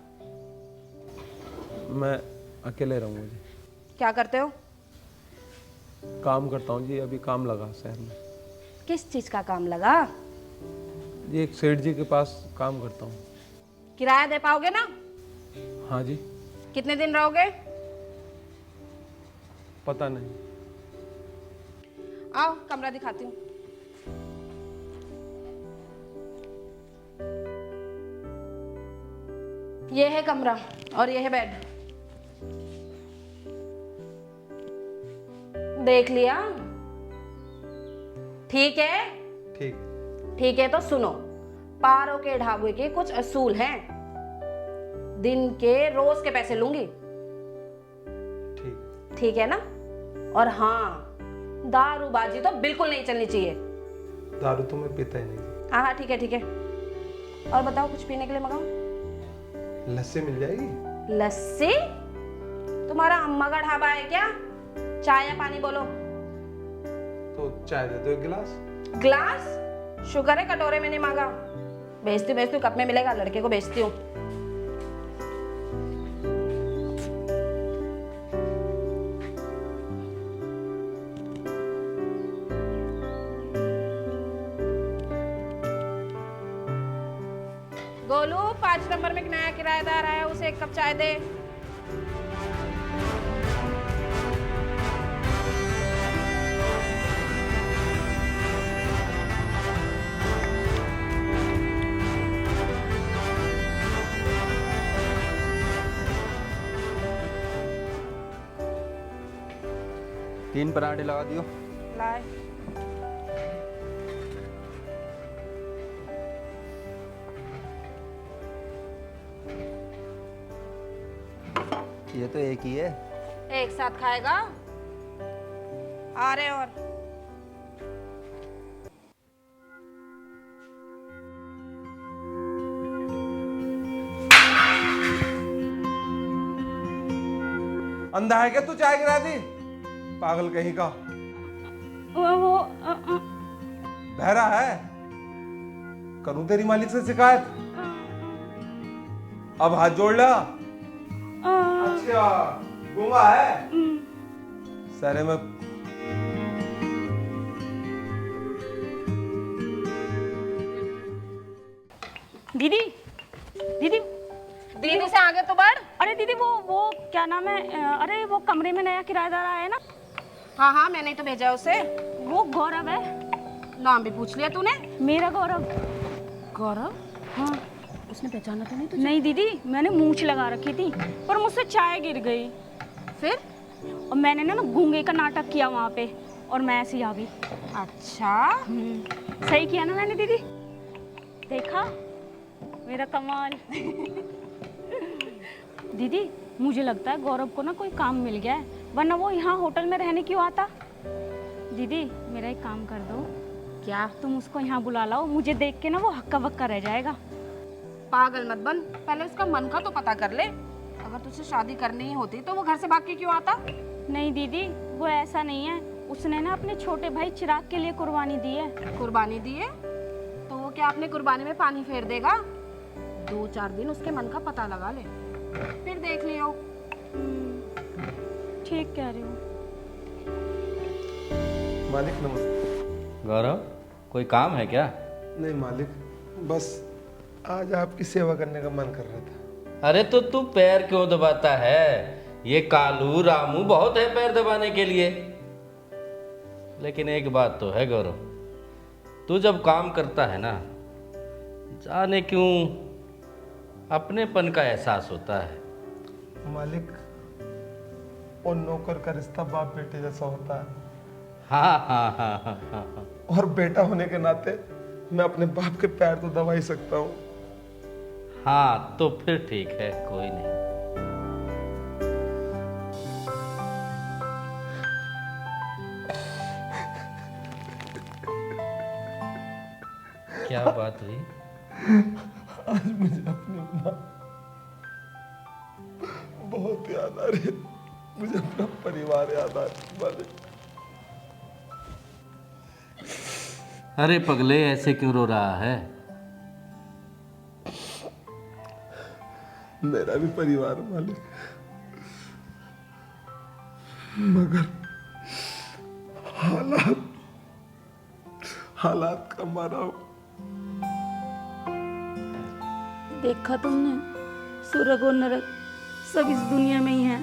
मैं अकेले रहूँगा जी। क्या करते हो? काम करता हूँ जी, अभी काम लगा शहर में। किस चीज़ का काम लगा? जी एक सेठ जी के पास काम करता हूँ। किराया दे पाओगे ना? हाँ जी। कितने दिन रहोगे? पता नहीं। आओ कमरा दिखाती हूँ। ये है कमरा और ये है बेड। देख लिया? ठीक है? ठीक है तो सुनो, पारों के ढाबे के कुछ असूल हैं। दिन के रोज के पैसे लूंगी। ठीक है ना? और हाँ, दारूबाजी तो बिल्कुल नहीं चलनी चाहिए। दारू तो मैं पीता ही नहीं। हाँ ठीक है ठीक है। और बताओ कुछ पीने के लिए मंगाओ? लस्सी मिल जाएगी? लस्सी? तुम्हारा अम्मा का ढाबा है क्या? चाय या पानी बोलो? तो चाय दे दो एक गिलास। ग्लास? शुगर है कटोरे में नहीं मांगा। भेजती हूँ, कप में मिलेगा, लड़के को भेजती हूँ। गोलू 5 नंबर में एक नया किराएदार आया, उसे 1 कप चाय दे। तीन पराठे लगा दियो। लाए। ये तो एक ही है। एक साथ खाएगा? आ रहे और अंधा है क्या तू? चाय गिरा दी पागल कहीं का। वो बहरा है? करूं तेरी मालिक से शिकायत? अब हाथ जोड़ ला। अच्छा गूंगा है? सारे में दीदी दीदी दीदी से आगे तो बढ़। अरे दीदी वो क्या नाम है, अरे वो कमरे में नया किराएदार आया है ना। हाँ हाँ, मैंने ही तो भेजा उसे। वो गौरव है। नाम भी पूछ लिया तूने? मेरा गौरव। गौरव? हाँ। उसने पहचाना तो नहीं तुझे? नहीं दीदी, मैंने मूंछ लगा रखी थी पर मुझसे चाय गिर गई। फिर? और मैंने ना गूंगे का नाटक किया वहाँ पे और मैं ऐसी आ गई। अच्छा सही किया ना मैंने दीदी? देखा मेरा कमाल। दीदी मुझे लगता है गौरव को ना कोई काम मिल गया है, वरना वो यहाँ होटल में रहने क्यों आता। दीदी मेरा एक काम कर दो। क्या? तुम उसको यहाँ बुला लाओ, मुझे देख के ना वो हक्का बक्का रह जाएगा। पागल मत बन, पहले उसका मन का तो पता कर ले। अगर तुझसे शादी करनी ही होती तो वो घर से भाग के क्यों आता? नहीं दीदी वो ऐसा नहीं है, उसने ना अपने छोटे भाई चिराग के लिए कुर्बानी दी है। कुर्बानी दी है? तो वो क्या अपने कुर्बानी में पानी फेर देगा? 2-4 दिन उसके मन का पता लगा ले, फिर देख लियो। ठीक कह रही हूँ। मालिक नमस्ते। गौरव कोई काम है क्या? नहीं मालिक, बस आज आपकी सेवा करने का मन कर रहा था। अरे तो तू पैर क्यों दबाता है? ये कालू रामू बहुत है पैर दबाने के लिए। लेकिन एक बात तो है गौरव, तू जब काम करता है ना, जाने क्यों अपनेपन का एहसास होता है। मालिक और नौकर का रिश्ता बाप बेटे जैसा होता है। हाँ। और बेटा होने के नाते मैं अपने बाप के पैर तो दबा ही सकता हूँ। हाँ तो फिर ठीक है, कोई नहीं। क्या बात हुई? आज मुझे अपनी माँ बहुत याद आ रही है। मुझे अपना परिवार याद आ रहा है। अरे पगले ऐसे क्यों रो रहा है? मेरा भी परिवार मालिक, मगर हालात का मारा हूं। देखा तुमने, स्वर्ग और नरक सब इस दुनिया में ही है।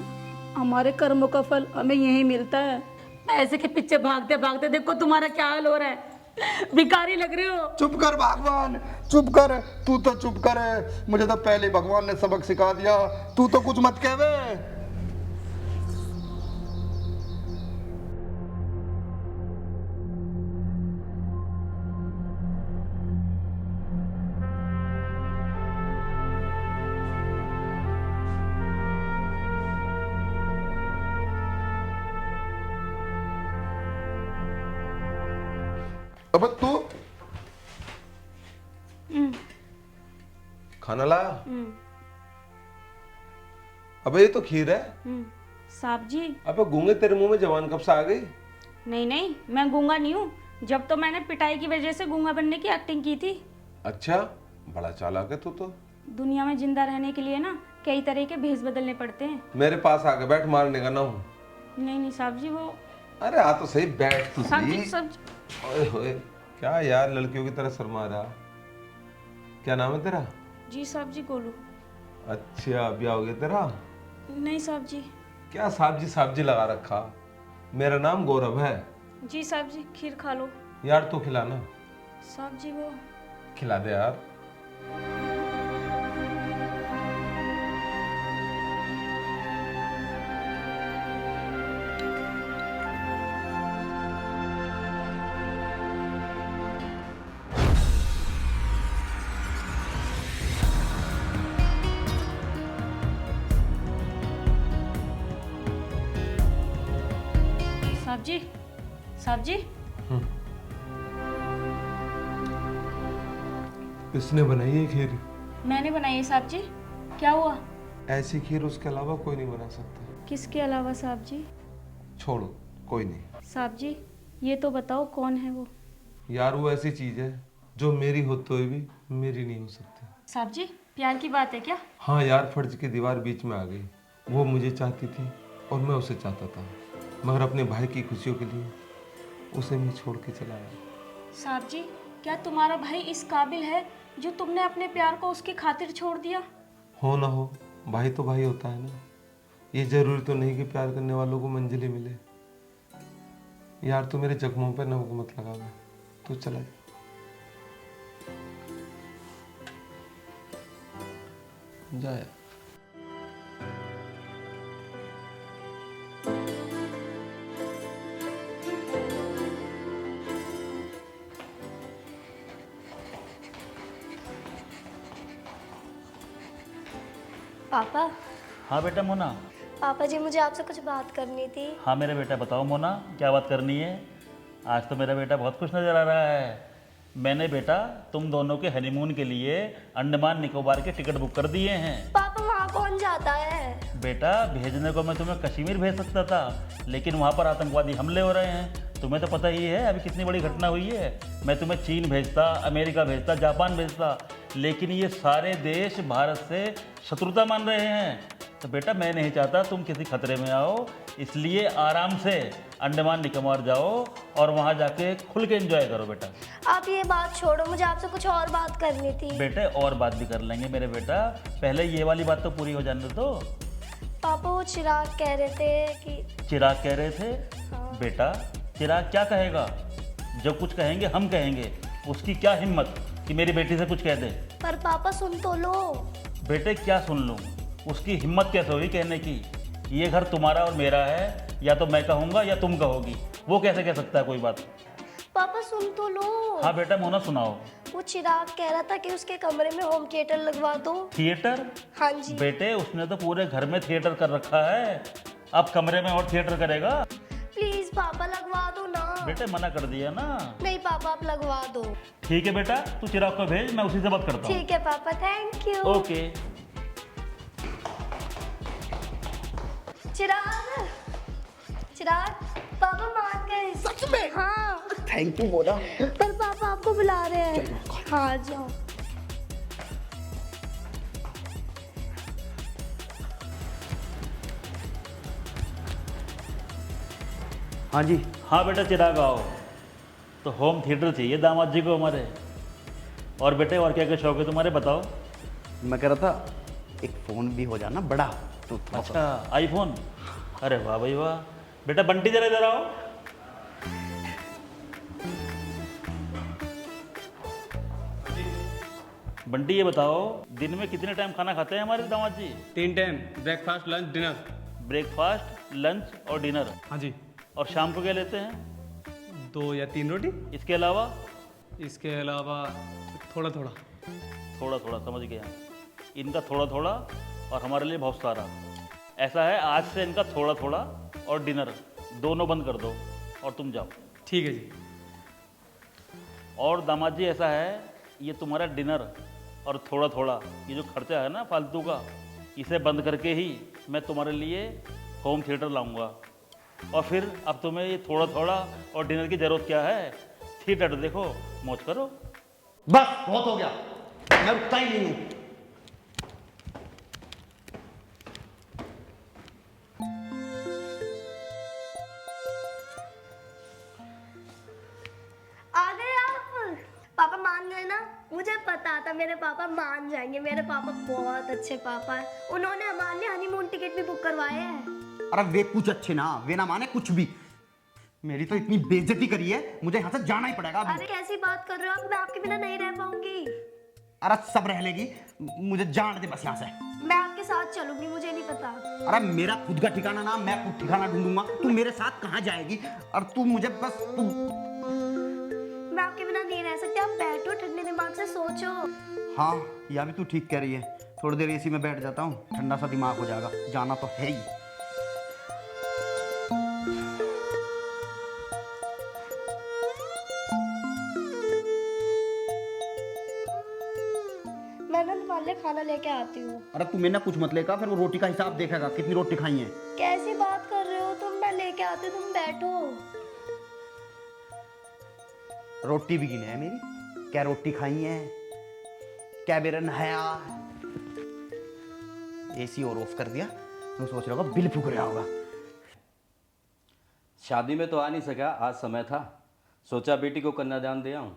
हमारे कर्मों का फल हमें यही मिलता है। पैसे के पीछे भागते भागते देखो तुम्हारा क्या हाल हो रहा है। भिखारी लग रहे हो। चुप कर भगवान, चुप कर। तू तो चुप कर। मुझे तो पहले भगवान ने सबक सिखा दिया, तू तो कुछ मत कहवे। अब तू खाना लाया? अबे ये तो खीर है। साहब जी। अबे गूंगे तेरे मुंह में जवान कब से आ गई? नहीं मैं गूंगा नहीं हूँ। जब तो मैंने पिटाई की वजह से गूंगा बनने की एक्टिंग की थी। अच्छा बड़ा चालाक है तू तो। दुनिया में जिंदा रहने के लिए ना कई तरह के भेष बदलने पड़ते हैं। मेरे पास आके बैठ, मारने का ना हूँ। नहीं साहब जी वो। अरे आ तो सही, बैठ तो सही। साहब ओए होए, क्या यार लड़कियों की तरह शर्मा रहा। क्या नाम है तेरा? जी साहब जी गोलू। अच्छा ब्याह हो गया तेरा? नहीं साहब जी। क्या साहब जी लगा रखा? मेरा नाम गौरव है। जी साहब जी खीर खा लो। यार तू खिलाना। साहब जी वो खिला दे यार। साहब जी साहब जी। किसने बनाई है खीर? मैंने बनाई है साहब जी। क्या हुआ? ऐसी खीर उसके अलावा कोई नहीं बना सकता। किसके अलावा साहब जी? छोड़ो, कोई नहीं। साहब जी ये तो बताओ कौन है वो? यार वो ऐसी चीज है जो मेरी होते हुए भी मेरी नहीं हो सकती। साहब जी प्यार की बात है क्या? हाँ यार, फर्ज की दीवार बीच में आ गई। वो मुझे चाहती थी और मैं उसे चाहता था, मगर अपने भाई की खुशियों के लिए उसे मैं छोड़ के चला आया। साहब जी क्या तुम्हारा भाई इस काबिल है जो तुमने अपने प्यार को उसकी खातिर छोड़ दिया? हो ना हो, भाई तो भाई होता है ना। ये जरूरी तो नहीं कि प्यार करने वालों को मंजिलें मिले। यार तू मेरे जख्मों पर नमक मत लगा, तू चला जा। जा यार। पापा। हाँ बेटा मोना। पापा जी मुझे आपसे कुछ बात करनी थी। हाँ मेरे बेटा बताओ मोना, क्या बात करनी है? आज तो मेरा बेटा बहुत खुश नज़र आ रहा है। मैंने बेटा तुम दोनों के हनीमून के लिए अंडमान निकोबार के टिकट बुक कर दिए हैं। पापा वहाँ कौन जाता है? बेटा भेजने को मैं तुम्हें कश्मीर भेज सकता था, लेकिन वहाँ पर आतंकवादी हमले हो रहे हैं। तुम्हें तो पता ही है अभी कितनी बड़ी घटना हुई है। मैं तुम्हें चीन भेजता, अमेरिका भेजता, जापान भेजता, लेकिन ये सारे देश भारत से शत्रुता मान रहे हैं। तो बेटा मैं नहीं चाहता तुम किसी खतरे में आओ, इसलिए आराम से अंडमान निकोबार जाओ और वहाँ जाके खुल के एंजॉय करो बेटा। आप ये बात छोड़ो, मुझे आपसे कुछ और बात करनी थी। बेटे और बात भी कर लेंगे मेरे बेटा, पहले ये वाली बात तो पूरी हो जाने दो। पापा वो चिराग कह रहे थे कि चिराग कह रहे थे? हाँ। बेटा चिराग क्या कहेगा? जो कुछ कहेंगे हम कहेंगे, उसकी क्या हिम्मत कि मेरी बेटी से कुछ कह दे। पर पापा सुन तो लो। बेटे क्या सुन लूँ? उसकी हिम्मत कैसे हुई कहने की ये घर तुम्हारा और मेरा है? या तो मैं कहूँगा या तुम कहोगी, वो कैसे कह सकता है कोई बात? पापा सुन तो लो। हाँ बेटा मोना सुनाओ। वो चिराग कह रहा था कि उसके कमरे में होम थिएटर लगवा दो। थिएटर? हाँ जी। बेटे उसने तो पूरे घर में थिएटर कर रखा है, अब कमरे में और थिएटर करेगा? प्लीज पापा लगवा दो ना। बेटे मना कर दिया ना। नहीं पापा आप लगवा दो। ठीक है बेटा, तू चिराग को भेज, मैं उसी से बात करता हूँ। ठीक है पापा, थैंक यू। ओके। चिराग, चिराग पापा मान गए। सच में? हाँ। Thank you Mona. पर पापा आपको बुला रहे हैं। हाँ जाओ। हाँ जी। हाँ बेटा चिराग आओ। तो होम थिएटर चाहिए दामाद जी को हमारे। और बेटे और क्या क्या शौक है तुम्हारे बताओ? मैं कह रहा था एक फ़ोन भी हो जाना बड़ा तो। अच्छा आईफोन? अरे वाह भाई वाह। बेटा बंटी जरा इधर आओ। बंटी ये बताओ दिन में कितने टाइम खाना खाते हैं हमारे दामाद जी? 3 time, breakfast lunch dinner. Breakfast lunch और डिनर? हाँ जी। और शाम को क्या लेते हैं? 2 या 3 रोटी। इसके अलावा? इसके अलावा थोड़ा थोड़ा। थोड़ा थोड़ा समझ गया। इनका थोड़ा थोड़ा और हमारे लिए बहुत सारा। ऐसा है आज से इनका थोड़ा थोड़ा और डिनर दोनों बंद कर दो और तुम जाओ। ठीक है जी। और दामाद जी ऐसा है ये तुम्हारा डिनर और थोड़ा थोड़ा ये जो खर्चा है ना फालतू का, इसे बंद करके ही मैं तुम्हारे लिए होम थिएटर लाऊंगा। और फिर अब तुम्हें ये थोड़ा थोड़ा और डिनर की ज़रूरत क्या है? थिएटर देखो, मौज करो। बस बहुत हो गया, मैं रुकता ही नहीं हूँ। आ गए आप? पापा मान गए ना? मुझे पता था मेरे पापा मान जाएंगे। मेरे पापा बहुत अच्छे पापा हैं। उन्होंने हमारे लिए हनीमून टिकट भी बुक करवाए हैं। अरे वे कुछ अच्छे ना, वे ना माने कुछ भी। मेरी तो इतनी बेइज्जती करी है, मुझे यहाँ से जाना ही पड़ेगा अभी। अरे कैसी बात कर रहे हो आप? मैं आपके बिना नहीं रह पाऊंगी। अरे सब रह लेगी, मुझे जान दे बस यहाँ से। मैं आपके साथ चलूंगी, मुझे नहीं पता। अरे मेरा खुद का ठिकाना ना, मैं खुद ठिकाना ढूंढूंगा। तू मेरे साथ कहाँ जाएगी? और तू मुझे बस मैं आपके बिना नहीं रह सकती। आप बैठो, ठंडे दिमाग से सोचो। हाँ यह भी तू ठीक कह रही है। थोड़ी देर एसी में बैठ जाता हूँ, ठंडा सा दिमाग हो जाएगा। जाना तो है ही। संभाल ले, खाना लेके आती हूँ। अरे तू मेरे ना कुछ मत लेगा, फिर वो रोटी का हिसाब देखेगा कितनी रोटी खाई है। कैसी बात कर रहे हो तुम? मैं लेके आती हूँ, तुम बैठो। रोटी भी गिने है मेरी, क्या रोटी खाई है, क्या मेरा नहाया। एसी और ऑफ कर दिया, मैं सोच रहा होगा बिल फूक रहा होगा। शादी में तो आ नहीं सका, आज समय था, सोचा बेटी को कन्यादान दे आऊं।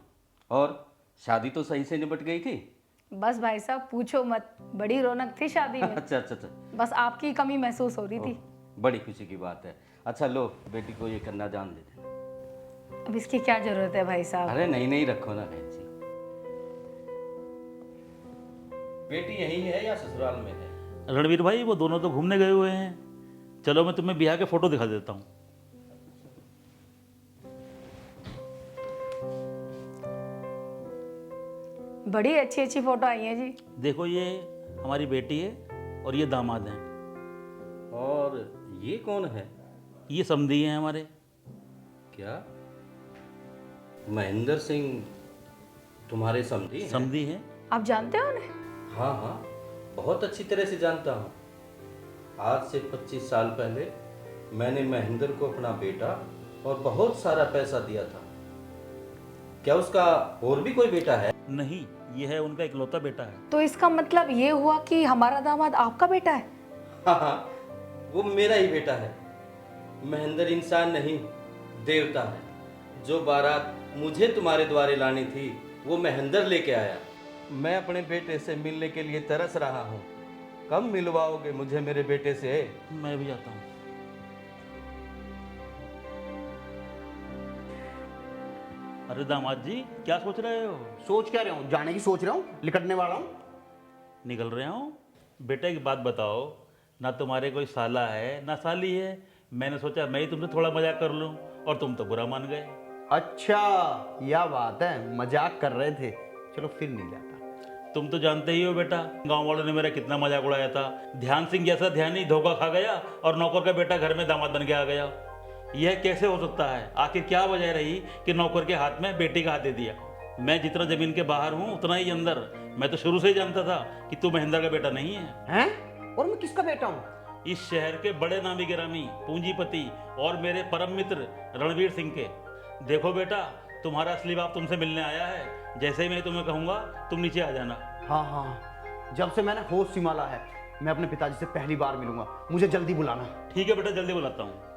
और शादी तो सही से निपट गई थी। बस भाई साहब पूछो मत, बड़ी रौनक थी शादी में। अच्छा अच्छा अच्छा, बस आपकी कमी महसूस हो रही थी। बड़ी खुशी की बात है। अच्छा लो, बेटी को ये कन्यादान दे दे। अब इसकी क्या जरूरत है भाई साहब? अरे नहीं नहीं, रखो ना बहन जी। बेटी यही है या ससुराल में है? रणवीर भाई वो दोनों तो घूमने गए हुए हैं। चलो मैं तुम्हें ब्याह के फोटो दिखा देता हूँ। बड़ी अच्छी अच्छी फोटो आई है जी। देखो ये हमारी बेटी है और ये दामाद हैं। और ये कौन है? ये समधी हैं हमारे। क्या महेंद्र सिंह तुम्हारे समधी हैं? समधी हैं। आप जानते हो उन्हें? हाँ हाँ, बहुत अच्छी तरह से जानता हूँ। आज से 25 साल पहले मैंने महेंद्र को अपना बेटा और बहुत सारा पैसा दिया था। क्या उसका और भी कोई बेटा है? नहीं, ये है उनका इकलौता बेटा है। तो इसका मतलब ये हुआ कि हमारा दामाद आपका बेटा है? हाँ हाँ, वो मेरा ही बेटा है। महेंद्र इंसान नहीं, देवता है। जो बारात मुझे तुम्हारे द्वारे लानी थी वो महेंद्र लेके आया। मैं अपने बेटे से मिलने के लिए तरस रहा हूँ। कब मिलवाओगे मुझे मेरे बेटे से? मैं भी जाता हूँ। अरे दामाद जी, क्या सोच रहे हो? सोच क्या रहा हूँ, जाने की सोच रहा हूँ, लिकटने वाला हूँ। निकल रहे हो? बेटा एक बात बताओ, ना तुम्हारे कोई साला है ना साली है। मैंने सोचा मैं ही तुमसे थोड़ा मजाक कर लूँ और तुम तो बुरा मान गए। अच्छा यह बात है, मजाक कर रहे थे। चलो फिर नहीं जाता। तुम तो जानते ही हो बेटा, गांव वालों ने मेरा कितना मजाक उड़ाया था। ध्यान सिंह जैसा ध्यानी धोखा खा गया और नौकर का बेटा घर में दामाद बन के आ गया। यह कैसे हो सकता है? आखिर क्या वजह रही कि नौकर के हाथ में बेटी का हाथ दे दिया? मैं जितना जमीन के बाहर हूँ उतना ही अंदर। मैं तो शुरू से ही जानता था कि तू महेंद्र का बेटा नहीं है। हैं? और मैं किसका बेटा हूँ? इस शहर के बड़े नामी गिरामी पूंजीपति और मेरे परम मित्र रणवीर सिंह के। देखो बेटा, तुम्हारा असली बाप तुमसे मिलने आया है। जैसे ही मैं तुम्हें कहूँगा तुम नीचे आ जाना। हाँ हाँ, जब से मैंने होश संभाला है मैं अपने पिताजी से पहली बार मिलूंगा। मुझे जल्दी बुलाना। ठीक है बेटा, जल्दी बुलाता हूँ।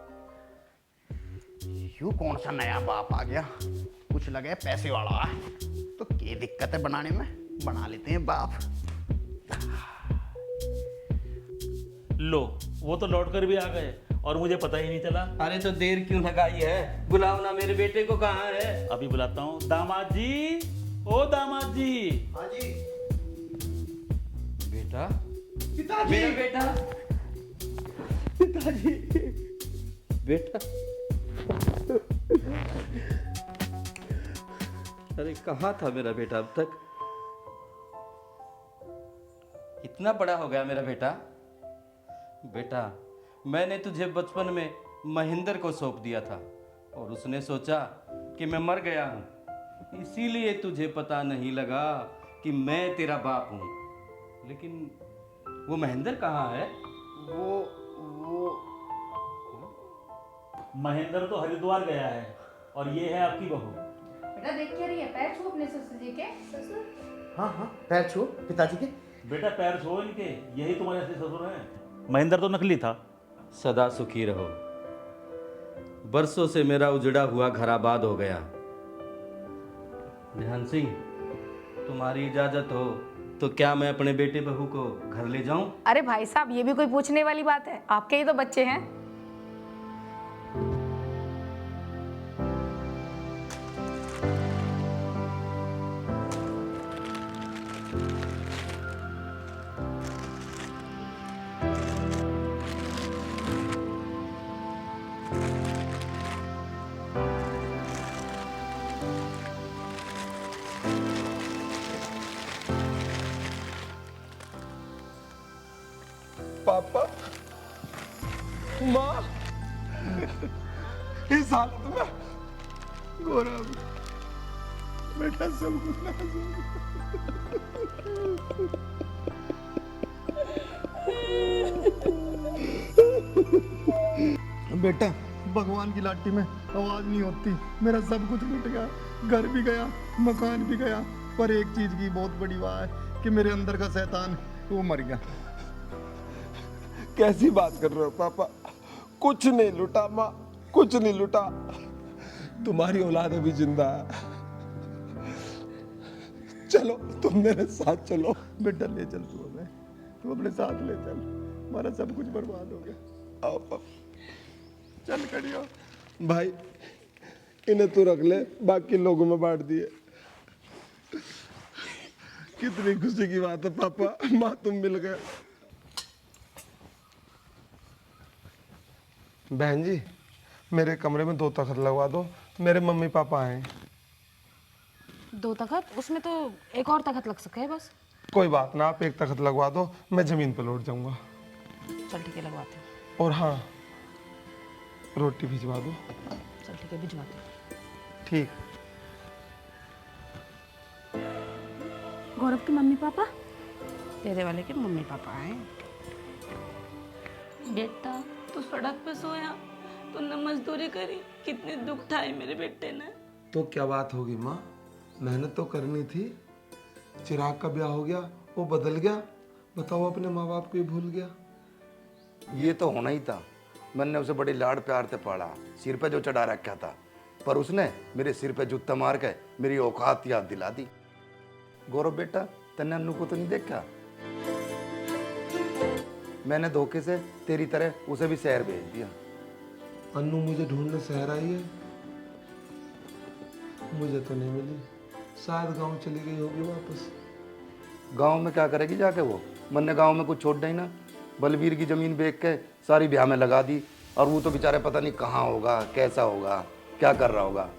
यूं कौन सा नया बाप आ गया? कुछ लगे पैसे वाला है तो क्या दिक्कत है बनाने में, बना लेते हैं बाप। लो, वो तो लौट कर भी आ गए और मुझे पता ही नहीं चला। अरे तो देर क्यों लगाई है? बुलाओ ना, मेरे बेटे को कहाँ है? अभी बुलाता हूँ। दामाद जी, ओ दामाद जी। हाँ जी। बेटा, पिताजी। मेरा बेटा, पिताजी। बेटा। अरे कहाँ था मेरा बेटा अब तक? इतना बड़ा हो गया मेरा बेटा। बेटा, मैंने तुझे बचपन में महेंद्र को सौंप दिया था और उसने सोचा कि मैं मर गया हूँ, इसीलिए तुझे पता नहीं लगा कि मैं तेरा बाप हूँ। लेकिन वो महेंद्र कहाँ है? वो महेंद्र तो हरिद्वार गया है और ये है आपकी बहू। बेटा देख के रही है, पैर छू अपने ससुर जी के। ससुर? हाँ हाँ, पैर छू पिताजी के। बेटा पैर छो इनके, यही तुम्हारे असली ससुर हैं। महेंद्र तो नकली था। सदा सुखी रहो। बरसों से मेरा उजड़ा हुआ घर आबाद हो गया। ध्यान सिंह, तुम्हारी इजाजत हो तो क्या मैं अपने बेटे बहू को घर ले जाऊं? अरे भाई साहब, ये भी कोई पूछने वाली बात है? आपके ही तो बच्चे हैं। पापा, माँ, इस हालत में गोरा बेटा सब कुछ बेटा, भगवान की लाठी में आवाज नहीं होती। मेरा सब कुछ लुट गया, घर भी गया, मकान भी गया, पर एक चीज की बहुत बड़ी बात है कि मेरे अंदर का शैतान वो मर गया। कैसी बात कर रहे हो पापा? कुछ नहीं लुटा माँ, कुछ नहीं लुटा। तुम्हारी औलाद अभी जिंदा है। चलो तुम मेरे साथ चलो। बेटा ले चल तू हमें, तू अपने साथ ले चल, हमारा सब कुछ बर्बाद हो गया। आओ पापा। चल करियो भाई, इन्हें तू रख ले, बाकी लोगों में बांट दिए। कितनी खुशी की बात है पापा, माँ तुम मिल गए। बहन जी, मेरे कमरे में 2 तख्त लगवा दो, मेरे मम्मी पापा आए। 2 तख्त? उसमें तो एक और तख्त लग सके है बस। कोई बात ना, आप 1 तख्त लगवा दो, मैं जमीन पर लौट जाऊंगा। चल ठीक है, लगवाते हैं। और हाँ, रोटी भिजवा दो। चल ठीक है, भिजवाते हैं। ठीक। गौरव के मम्मी पापा? तेरे वाले के मम्मी पापा आए। बेटा तू सड़क पे सोया, तूने मजदूरी करी, कितने दुख ठाए मेरे बेटे ने। तो क्या बात होगी माँ, मेहनत तो करनी थी। चिराग का ब्याह हो गया, वो बदल गया, बताओ अपने माँ बाप को ही भूल गया। ये तो होना ही था। मैंने उसे बड़ी लाड़ प्यार से पाला, सिर पे जो चढ़ा रखा था, पर उसने मेरे सिर पे जूता मार के मेरी औकात याद दिला दी। गौरव बेटा, तन्ने अन्नू को तो नहीं देखा? मैंने धोखे से तेरी तरह उसे भी शहर भेज दिया। अन्नू मुझे ढूंढने शहर आई है, मुझे तो नहीं मिली। शायद गांव चली गई होगी वापस। गांव में क्या करेगी जाके वो? मैंने गांव में कुछ छोड़ नहीं ना। बलवीर की जमीन बेच के सारी ब्याह में लगा दी, और वो तो बेचारे पता नहीं कहाँ होगा, कैसा होगा, क्या कर रहा होगा।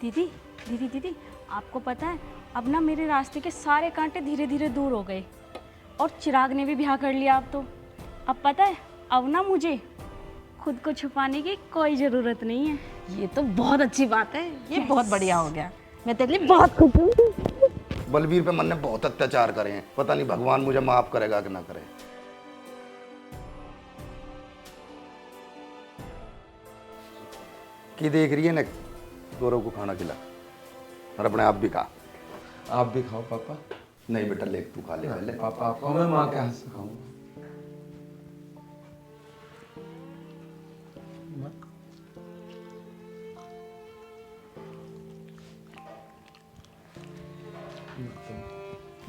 दीदी दीदी दीदी, आपको पता है अब ना मेरे रास्ते के सारे कांटे धीरे धीरे दूर हो गए, और चिराग ने भी ब्याह कर लिया। अब तो अब पता है, अब ना मुझे खुद को छुपाने की कोई ज़रूरत नहीं है। ये तो बहुत अच्छी बात है, ये बहुत बढ़िया हो गया। मैं तेरे लिए बहुत खुश हूँ। बलवीर पे मन ने बहुत अत्याचार करे हैं, पता नहीं भगवान मुझे माफ करेगा कि ना करे। की देख रही है ना? गौरव को खाना खिला, और अपने आप भी खा। आप भी खाओ पापा। नहीं बेटा, ले तू खा ले पहले। पापा आप, मैं माँ के हाथ से खाऊंगा।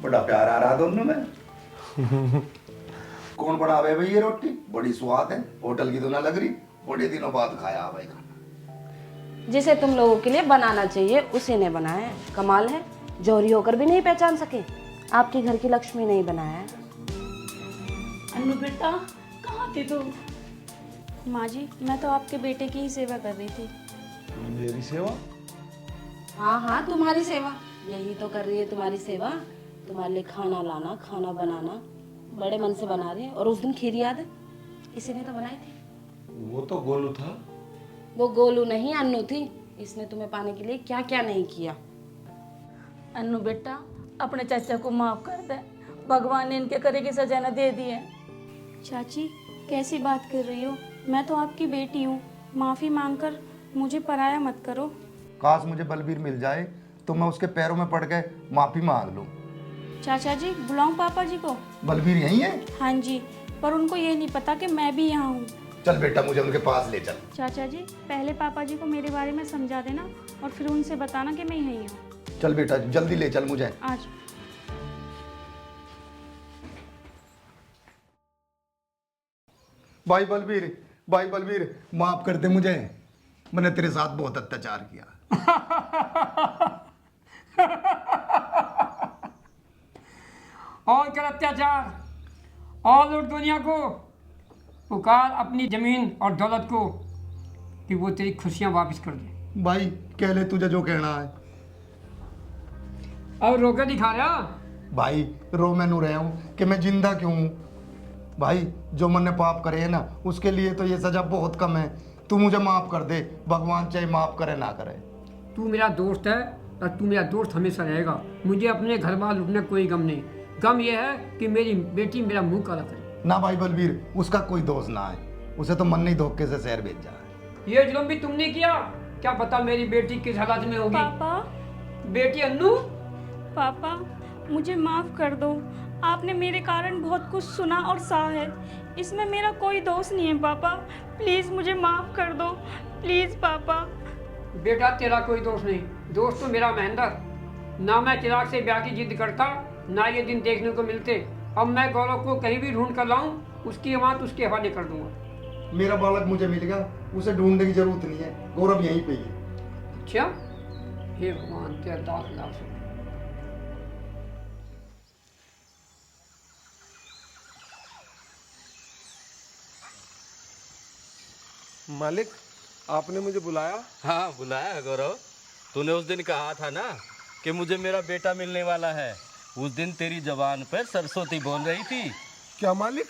बड़ा प्यार आ रहा दोनों में। कौन बनावे भाई ये रोटी? बड़ी स्वाद है, होटल की तो ना लग रही। बड़े दिनों बाद खाया भाई खाना। जिसे तुम लोगों के लिए बनाना चाहिए उसी ने बनाया है। कमाल है, जौहरी होकर भी नहीं पहचान सके। आपके घर की लक्ष्मी नहीं बनाया है। अन्नू बेटा, कहाँ थी तू? माँ जी, मैं तो आपके बेटे की ही सेवा कर रही थी। मेरी सेवा? हाँ हाँ, तुम्हारी सेवा। यही तो कर रही है तुम्हारी सेवा। तुम्हारे लिए खाना लाना, खाना बनाना, बड़े मन से बना रही है। और उस दिन खीर याद है, इसी ने तो बनाई थी। वो तो गोलू था। वो गोलू नहीं, अन्नू थी। इसने तुम्हें पाने के लिए क्या क्या नहीं किया। अन्नू बेटा, अपने चाचा को माफ कर दे, भगवान ने इनके करे की सजा न दे दी है। चाची, कैसी बात कर रही हो? मैं तो आपकी बेटी हूँ, माफ़ी मांगकर मुझे पराया मत करो। काश मुझे बलवीर मिल जाए तो मैं उसके पैरों में पड़ के माफी मांग लूं। चाचा जी, बुलाऊं पापा जी को? बलवीर यहीं है? हाँ जी, पर उनको ये नहीं पता कि मैं भी यहाँ हूँ। चल बेटा, मुझे उनके पास ले चल। चाचा जी, पहले पापा जी को मेरे बारे में समझा देना, और फिर उनसे बताना कि मैं यहीं हूँ। चल बेटा, जल्दी ले चल मुझे। आज भाई बलवीर, माफ कर दे मुझे। मैंने तेरे साथ बहुत अत्याचार किया। और कर अत्याचार, और लूट दुनिया को। पुकार अपनी जमीन और दौलत को कि वो तेरी खुशियां वापस कर दे। भाई कह ले तुझे जो कहना है। और रोके दिखा रहा? भाई रो मैं नू रहा हूँ कि मैं जिंदा क्यों हूँ। भाई जो मैंने पाप करे है ना, उसके लिए तो ये सजा बहुत कम है। तू मुझे माफ कर दे, भगवान चाहे माफ करे ना करे। तू मेरा दोस्त है और तू मेरा दोस्त हमेशा रहेगा। मुझे अपने घर बार लुटने कोई गम नहीं। गम ये है कि मेरी बेटी मेरा मुंह काला करे। ना भाई बलबीर, उसका कोई दोष ना है, उसे तो मन नहीं धोखे से शहर भेजा है। ये जुल्म भी तुमने किया, क्या पता मेरी बेटी किस हालत में होगी। पापा, बेटी अन्नू, पापा मुझे माफ़ कर दो। आपने मेरे कारण बहुत कुछ सुना और सहा है, इसमें मेरा कोई दोष नहीं है। पापा प्लीज़ मुझे माफ़ कर दो, प्लीज़ पापा। बेटा तेरा कोई दोष नहीं, दोष तो मेरा महेंद्र। ना मैं चिराग से ब्याह की जिद करता, ना ये दिन देखने को मिलते। अब मैं गौरव को कहीं भी ढूंढ कर लाऊं, उसकी अमानत उसके हवाले कर दूंगा। मेरा बालक मुझे मिल गया, उसे ढूंढने की जरूरत नहीं है, गौरव यहीं पे ही है। अच्छा, हे भगवान तेरा दास लाख शुक्र। मालिक, आपने मुझे बुलाया? हाँ बुलाया गौरव। तूने उस दिन कहा था ना कि मुझे मेरा बेटा मिलने वाला है। उस दिन तेरी जबान पर सरस्वती बोल रही थी। क्या मालिक?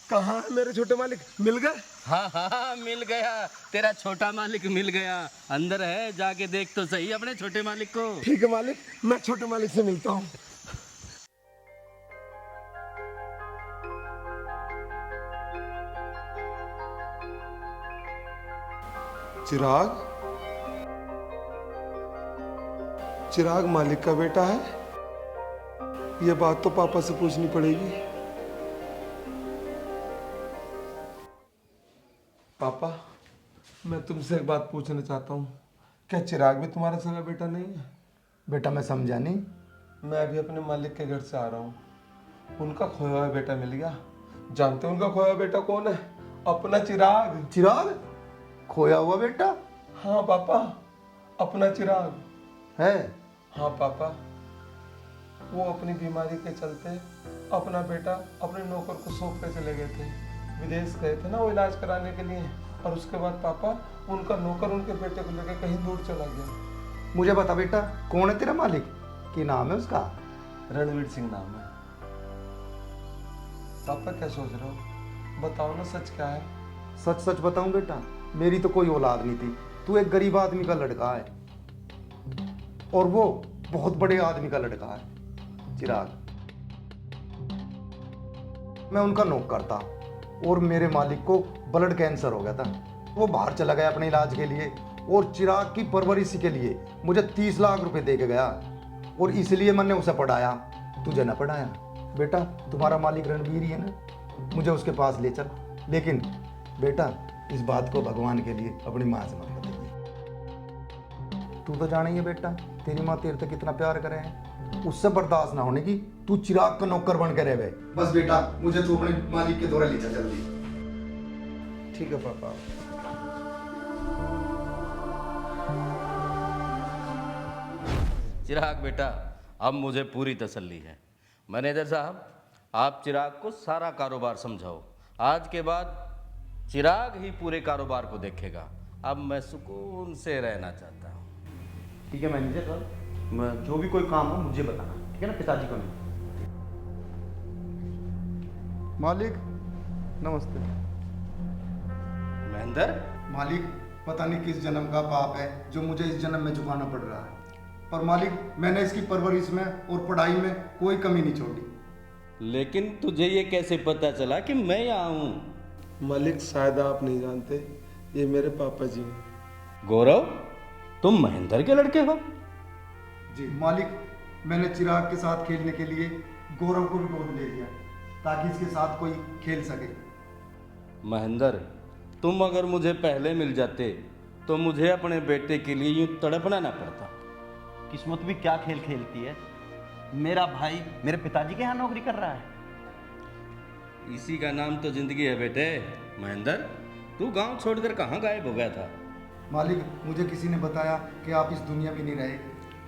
कहाँ है मेरे छोटे मालिक? मिल गए? हाँ हाँ मिल गया, तेरा छोटा मालिक मिल गया। अंदर है, जाके देख तो सही अपने छोटे मालिक को। ठीक है मालिक, मैं छोटे मालिक से मिलता हूँ। चिराग? चिराग मालिक का बेटा है? ये बात तो पापा से पूछनी पड़ेगी। पापा, मैं तुमसे एक बात पूछना चाहता हूँ, क्या चिराग भी तुम्हारा सगा बेटा नहीं है? बेटा मैं समझा नहीं। मैं अभी अपने मालिक के घर से आ रहा हूँ, उनका खोया हुआ बेटा मिल गया। जानते हो उनका खोया हुआ बेटा कौन है? अपना चिराग। चिराग? खोया हुआ बेटा? हाँ पापा, अपना चिराग है। हाँ पापा, वो अपनी बीमारी के चलते अपना बेटा अपने नौकर को सौंप के चले गए थे। विदेश गए थे ना वो इलाज कराने के लिए, और उसके बाद पापा उनका नौकर उनके बेटे को लेकर कहीं दूर चला गया। मुझे बता बेटा, कौन है तेरा मालिक? क्या नाम है उसका? रणवीर सिंह नाम है। पापा क्या सोच रहे हो? बताओ ना, सच क्या है? सच सच बताऊं बेटा, मेरी तो कोई औलाद नहीं थी। तू एक गरीब आदमी का लड़का है, और वो बहुत बड़े आदमी का लड़का है चिराग। मैं उनका नौकर था, और मेरे मालिक को ब्लड कैंसर हो गया था। वो बाहर चला गया अपने इलाज के लिए, और चिराग की परवरिश के लिए मुझे 30 लाख रुपए दे के गया, और इसलिए मैंने उसे पढ़ाया। तुझे ना पढ़ाया बेटा? तुम्हारा मालिक रणवीर ही है ना, मुझे उसके पास ले चल। लेकिन बेटा, इस बात को भगवान के लिए अपनी माँ से मत बताइए। तू तो जाने ही है बेटा, तेरी माँ तेरे से कितना प्यार करे है। उससे बर्दाश्त ना होने की तू चिराग का नौकर बन के रहे। बस बेटा, मुझे तू अपने मालिक के दौरे ले चल जल्दी। ठीक है पापा। चिराग बेटा, अब मुझे पूरी तसल्ली है। मैनेजर साहब, आप चिराग को सारा कारोबार समझाओ। आज के बाद चिराग ही पूरे कारोबार को देखेगा। अब मैं सुकून से रहना चाहता हूँ। ठीक है मैनेजर साहब, मैं जो भी कोई काम हो मुझे बताना, ठीक है ना? पिताजी को नहीं। मालिक नमस्ते। महेंद्र? मालिक, पता नहीं किस जन्म का पाप है जो मुझे इस जन्म में चुकाना पड़ रहा है, पर मालिक मैंने इसकी परवरिश में और पढ़ाई में कोई कमी नहीं छोड़ी। लेकिन तुझे ये कैसे पता चला कि मैं यहाँ हूँ? मालिक, शायद आप नहीं जानते, ये मेरे पापा जी हैं। गौरव, तुम महेंद्र के लड़के हो? जी मालिक, मैंने चिराग के साथ खेलने के लिए गौरव को भी गोद ले लिया, ताकि इसके साथ कोई खेल सके। महेंद्र, तुम अगर मुझे पहले मिल जाते तो मुझे अपने बेटे के लिए यूं तड़पना ना पड़ता। किस्मत भी क्या खेल खेलती है। मेरा भाई मेरे पिताजी के यहाँ नौकरी कर रहा है। इसी का नाम तो जिंदगी है बेटे। महेंद्र, तू गांव छोड़कर कहाँ गायब हो गया था? मालिक, मुझे किसी ने बताया कि आप इस दुनिया में नहीं रहे,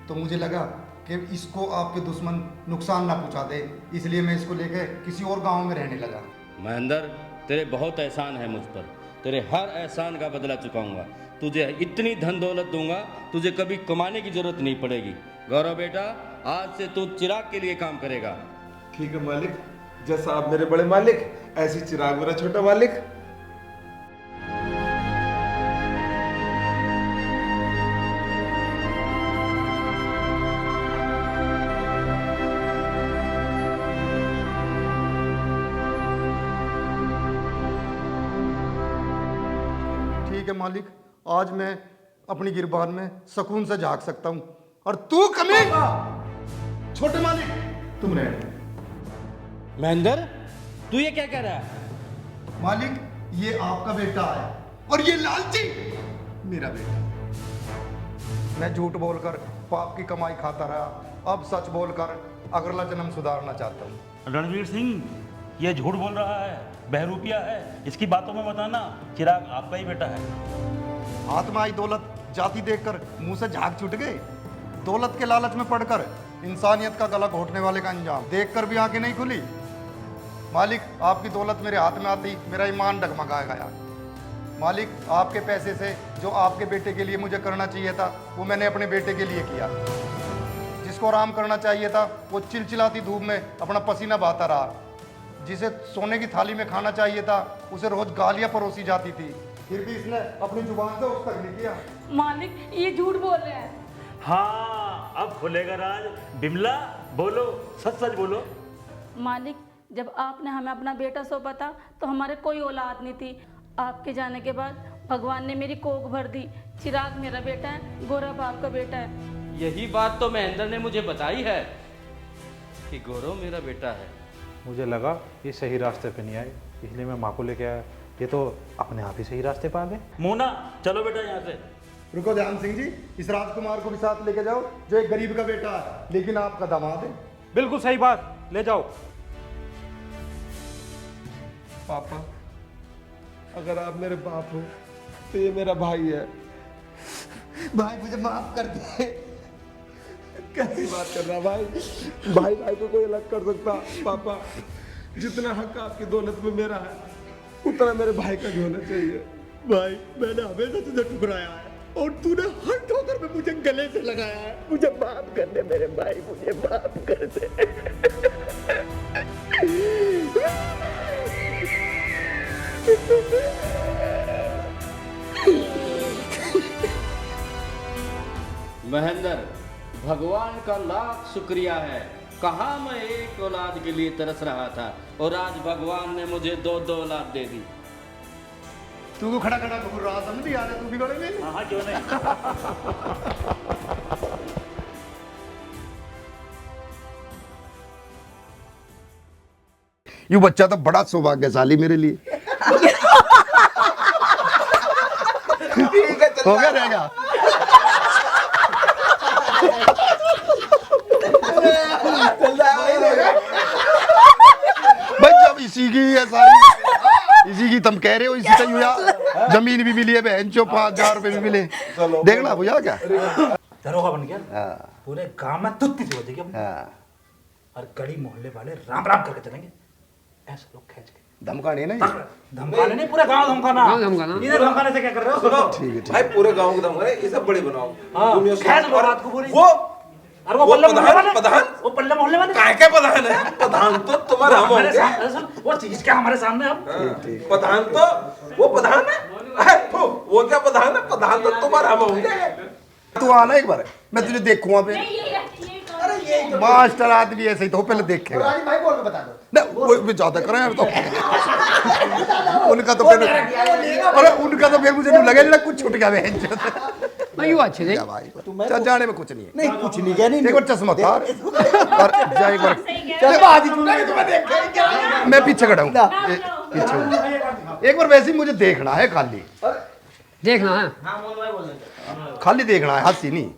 तो मुझे लगा कि इसको आपके दुश्मन नुकसान ना पहुंचा दे, इसलिए मैं इसको लेकर किसी और गांव में रहने लगा। महेंद्र, तेरे बहुत एहसान है मुझ पर। तेरे हर एहसान का बदला चुकाऊंगा। तुझे इतनी धन दौलत दूंगा, तुझे कभी कमाने की जरूरत नहीं पड़ेगी। गौरव बेटा, आज से तू चिराग के लिए काम करेगा। ठीक है मालिक, जैसा आप मेरे बड़े मालिक, ऐसी चिराग मेरा छोटा मालिक। ठीक है मालिक, आज मैं अपनी गिरबान में सुकून से जाग सकता हूँ। और तू कमी छोटे मालिक तुम रहे। महेंद्र, तू ये क्या कह रहा है? मालिक ये आपका बेटा है और ये लालची मेरा बेटा। मैं झूठ बोलकर पाप की कमाई खाता रहा, अब सच बोलकर अगला जन्म सुधारना चाहता हूँ। रणवीर सिंह, ये झूठ बोल रहा है, बहरूपिया है। इसकी बातों में बताना, चिराग आपका ही बेटा है। हाथ में आई दौलत जाति देखकर मुंह से झाग छूट गए। दौलत के लालच में पड़कर इंसानियत का गला घोटने वाले का अंजाम देखकर भी आंखें नहीं खुली। मालिक आपकी दौलत मेरे हाथ में आती मेरा ईमान डगमगाया गया। मालिक आपके पैसे से जो आपके बेटे के लिए मुझे करना चाहिए था वो मैंने अपने बेटे के लिए किया। जिसको आराम करना चाहिए था वो चिलचिलाती धूप में अपना पसीना बहाता रहा। जिसे सोने की थाली में खाना चाहिए था उसे रोज गालियां परोसी जाती थी, फिर भी इसने अपनी जुबान से उस तक नहीं किया। मालिक ये झूठ बोल रहे हैं। हाँ, अब खुलेगा राज। बिमला बोलो, सच सच बोलो। मालिक जब आपने हमें अपना बेटा सौंपा था तो हमारे कोई औलाद नहीं थी। आपके जाने के बाद भगवान ने मेरी कोख भर दी। चिराग मेरा बेटा है, गौरव आपका बेटा है। यही बात तो महेंद्र ने मुझे बताई है कि गौरव मेरा बेटा है। मुझे लगा ये सही रास्ते पे नहीं आए, इसलिए मैं माँ को लेके आया। ये तो अपने आप ही सही रास्ते पे आ गए। मोना, चलो बेटा यहाँ से। रुको ध्यान सिंह जी, इस राजकुमार को भी साथ लेके जाओ जो एक गरीब का बेटा है लेकिन आपका दामाद है। बिल्कुल सही बात, ले जाओ। पापा, अगर आप मेरे बाप हो तो ये मेरा भाई है। भाई मुझे माफ कर दे। कैसी बात कर रहा भाई? भाई भाई को कोई अलग कर सकता? पापा, जितना हक आपकी दौलत में मेरा है उतना मेरे भाई का भी होना चाहिए। भाई मैंने हमेशा तुझे ठुकराया है और तूने हर ठोकर में मुझे गले से लगाया है। मुझे माफ कर दे मेरे भाई, मुझे माफ कर दे। महेंद्र, भगवान का लाख शुक्रिया है। कहाँ मैं एक औलाद के लिए तरस रहा था और आज भगवान ने मुझे दो औलाद दे दी। तू को खड़ा खड़ा घूर रहा समझ नहीं आ रहा, तू भी गड़े में। हाँ, क्यों नहीं। यू बच्चा तो बड़ा सौभाग्यशाली मेरे लिए। हो गया रहेगा। भाई जब इसी की है सारी, इसी की तुम कह रहे हो, इसी से हुआ। जमीन भी मिली है बहन चो, 5,000 रुपए भी मिले। देखना भैया क्या दरोगा बन गया। पूरे गांव में तुत्ती सी हो जाएगी अपनी। और गली मोहल्ले वाले राम राम करके चलेंगे। ऐसे लोग खींच के धमकाने नहीं, धमकाने नहीं, पूरा गांव धमकाना। इधर धमकाने से क्या कर रहे हो? ठीक है भाई, पूरे गांव को धमकाने, ये सब बड़े बनाओ। खैर लो रात को पूरी। वो और वो पल्ले मोहल्ले वाले, प्रधान, वो पल्ले मोहल्ले वाले काय के प्रधान है? प्रधान तो तुम्हारा हम होंगे। वो चीज क्या हमारे सामने अब? प्रधान तो वो प्रधान है। वो क्या प्रधान है? प्रधान तो तुम्हारा हम होंगे। तू आना एक बार, मैं तुझे देखूंगा फिर। मास्टर आदमी ऐसे ही तो पहले देखेगा। भाई बोल के बता दो ना, वो भी ज्यादा करें यार। तो उनका तो फिर, अरे उनका तो फिर मुझे नहीं लगे ना कुछ छूट गया बहन। यू अच्छे थे भाई चल जाने में कुछ नहीं है। नहीं कुछ नहीं क्या, नहीं एक बार चश्मा उतार और जा एक बार। मैं पीछे खड़ा हूँ, पीछे हूँ। एक बार वैसे ही मुझे देखना है, खाली देखना है। खाली देखना है, हंसी नहीं।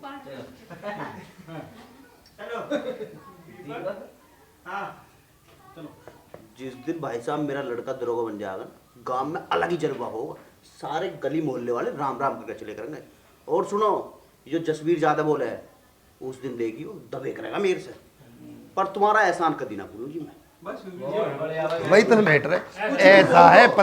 जिस दिन भाई साहब मेरा लड़का दरोगा बन जाएगा, गांव में अलग ही जलवा होगा। सारे गली मोहल्ले वाले राम राम करके चले करेंगे। और सुनो, ये जो जसवीर ज्यादा बोले है, उस दिन देखी वो दबे करेगा मेरे से। पर तुम्हारा एहसान कभी ना भूलूंगी मैं। वही तो मैटर है, ऐसा है।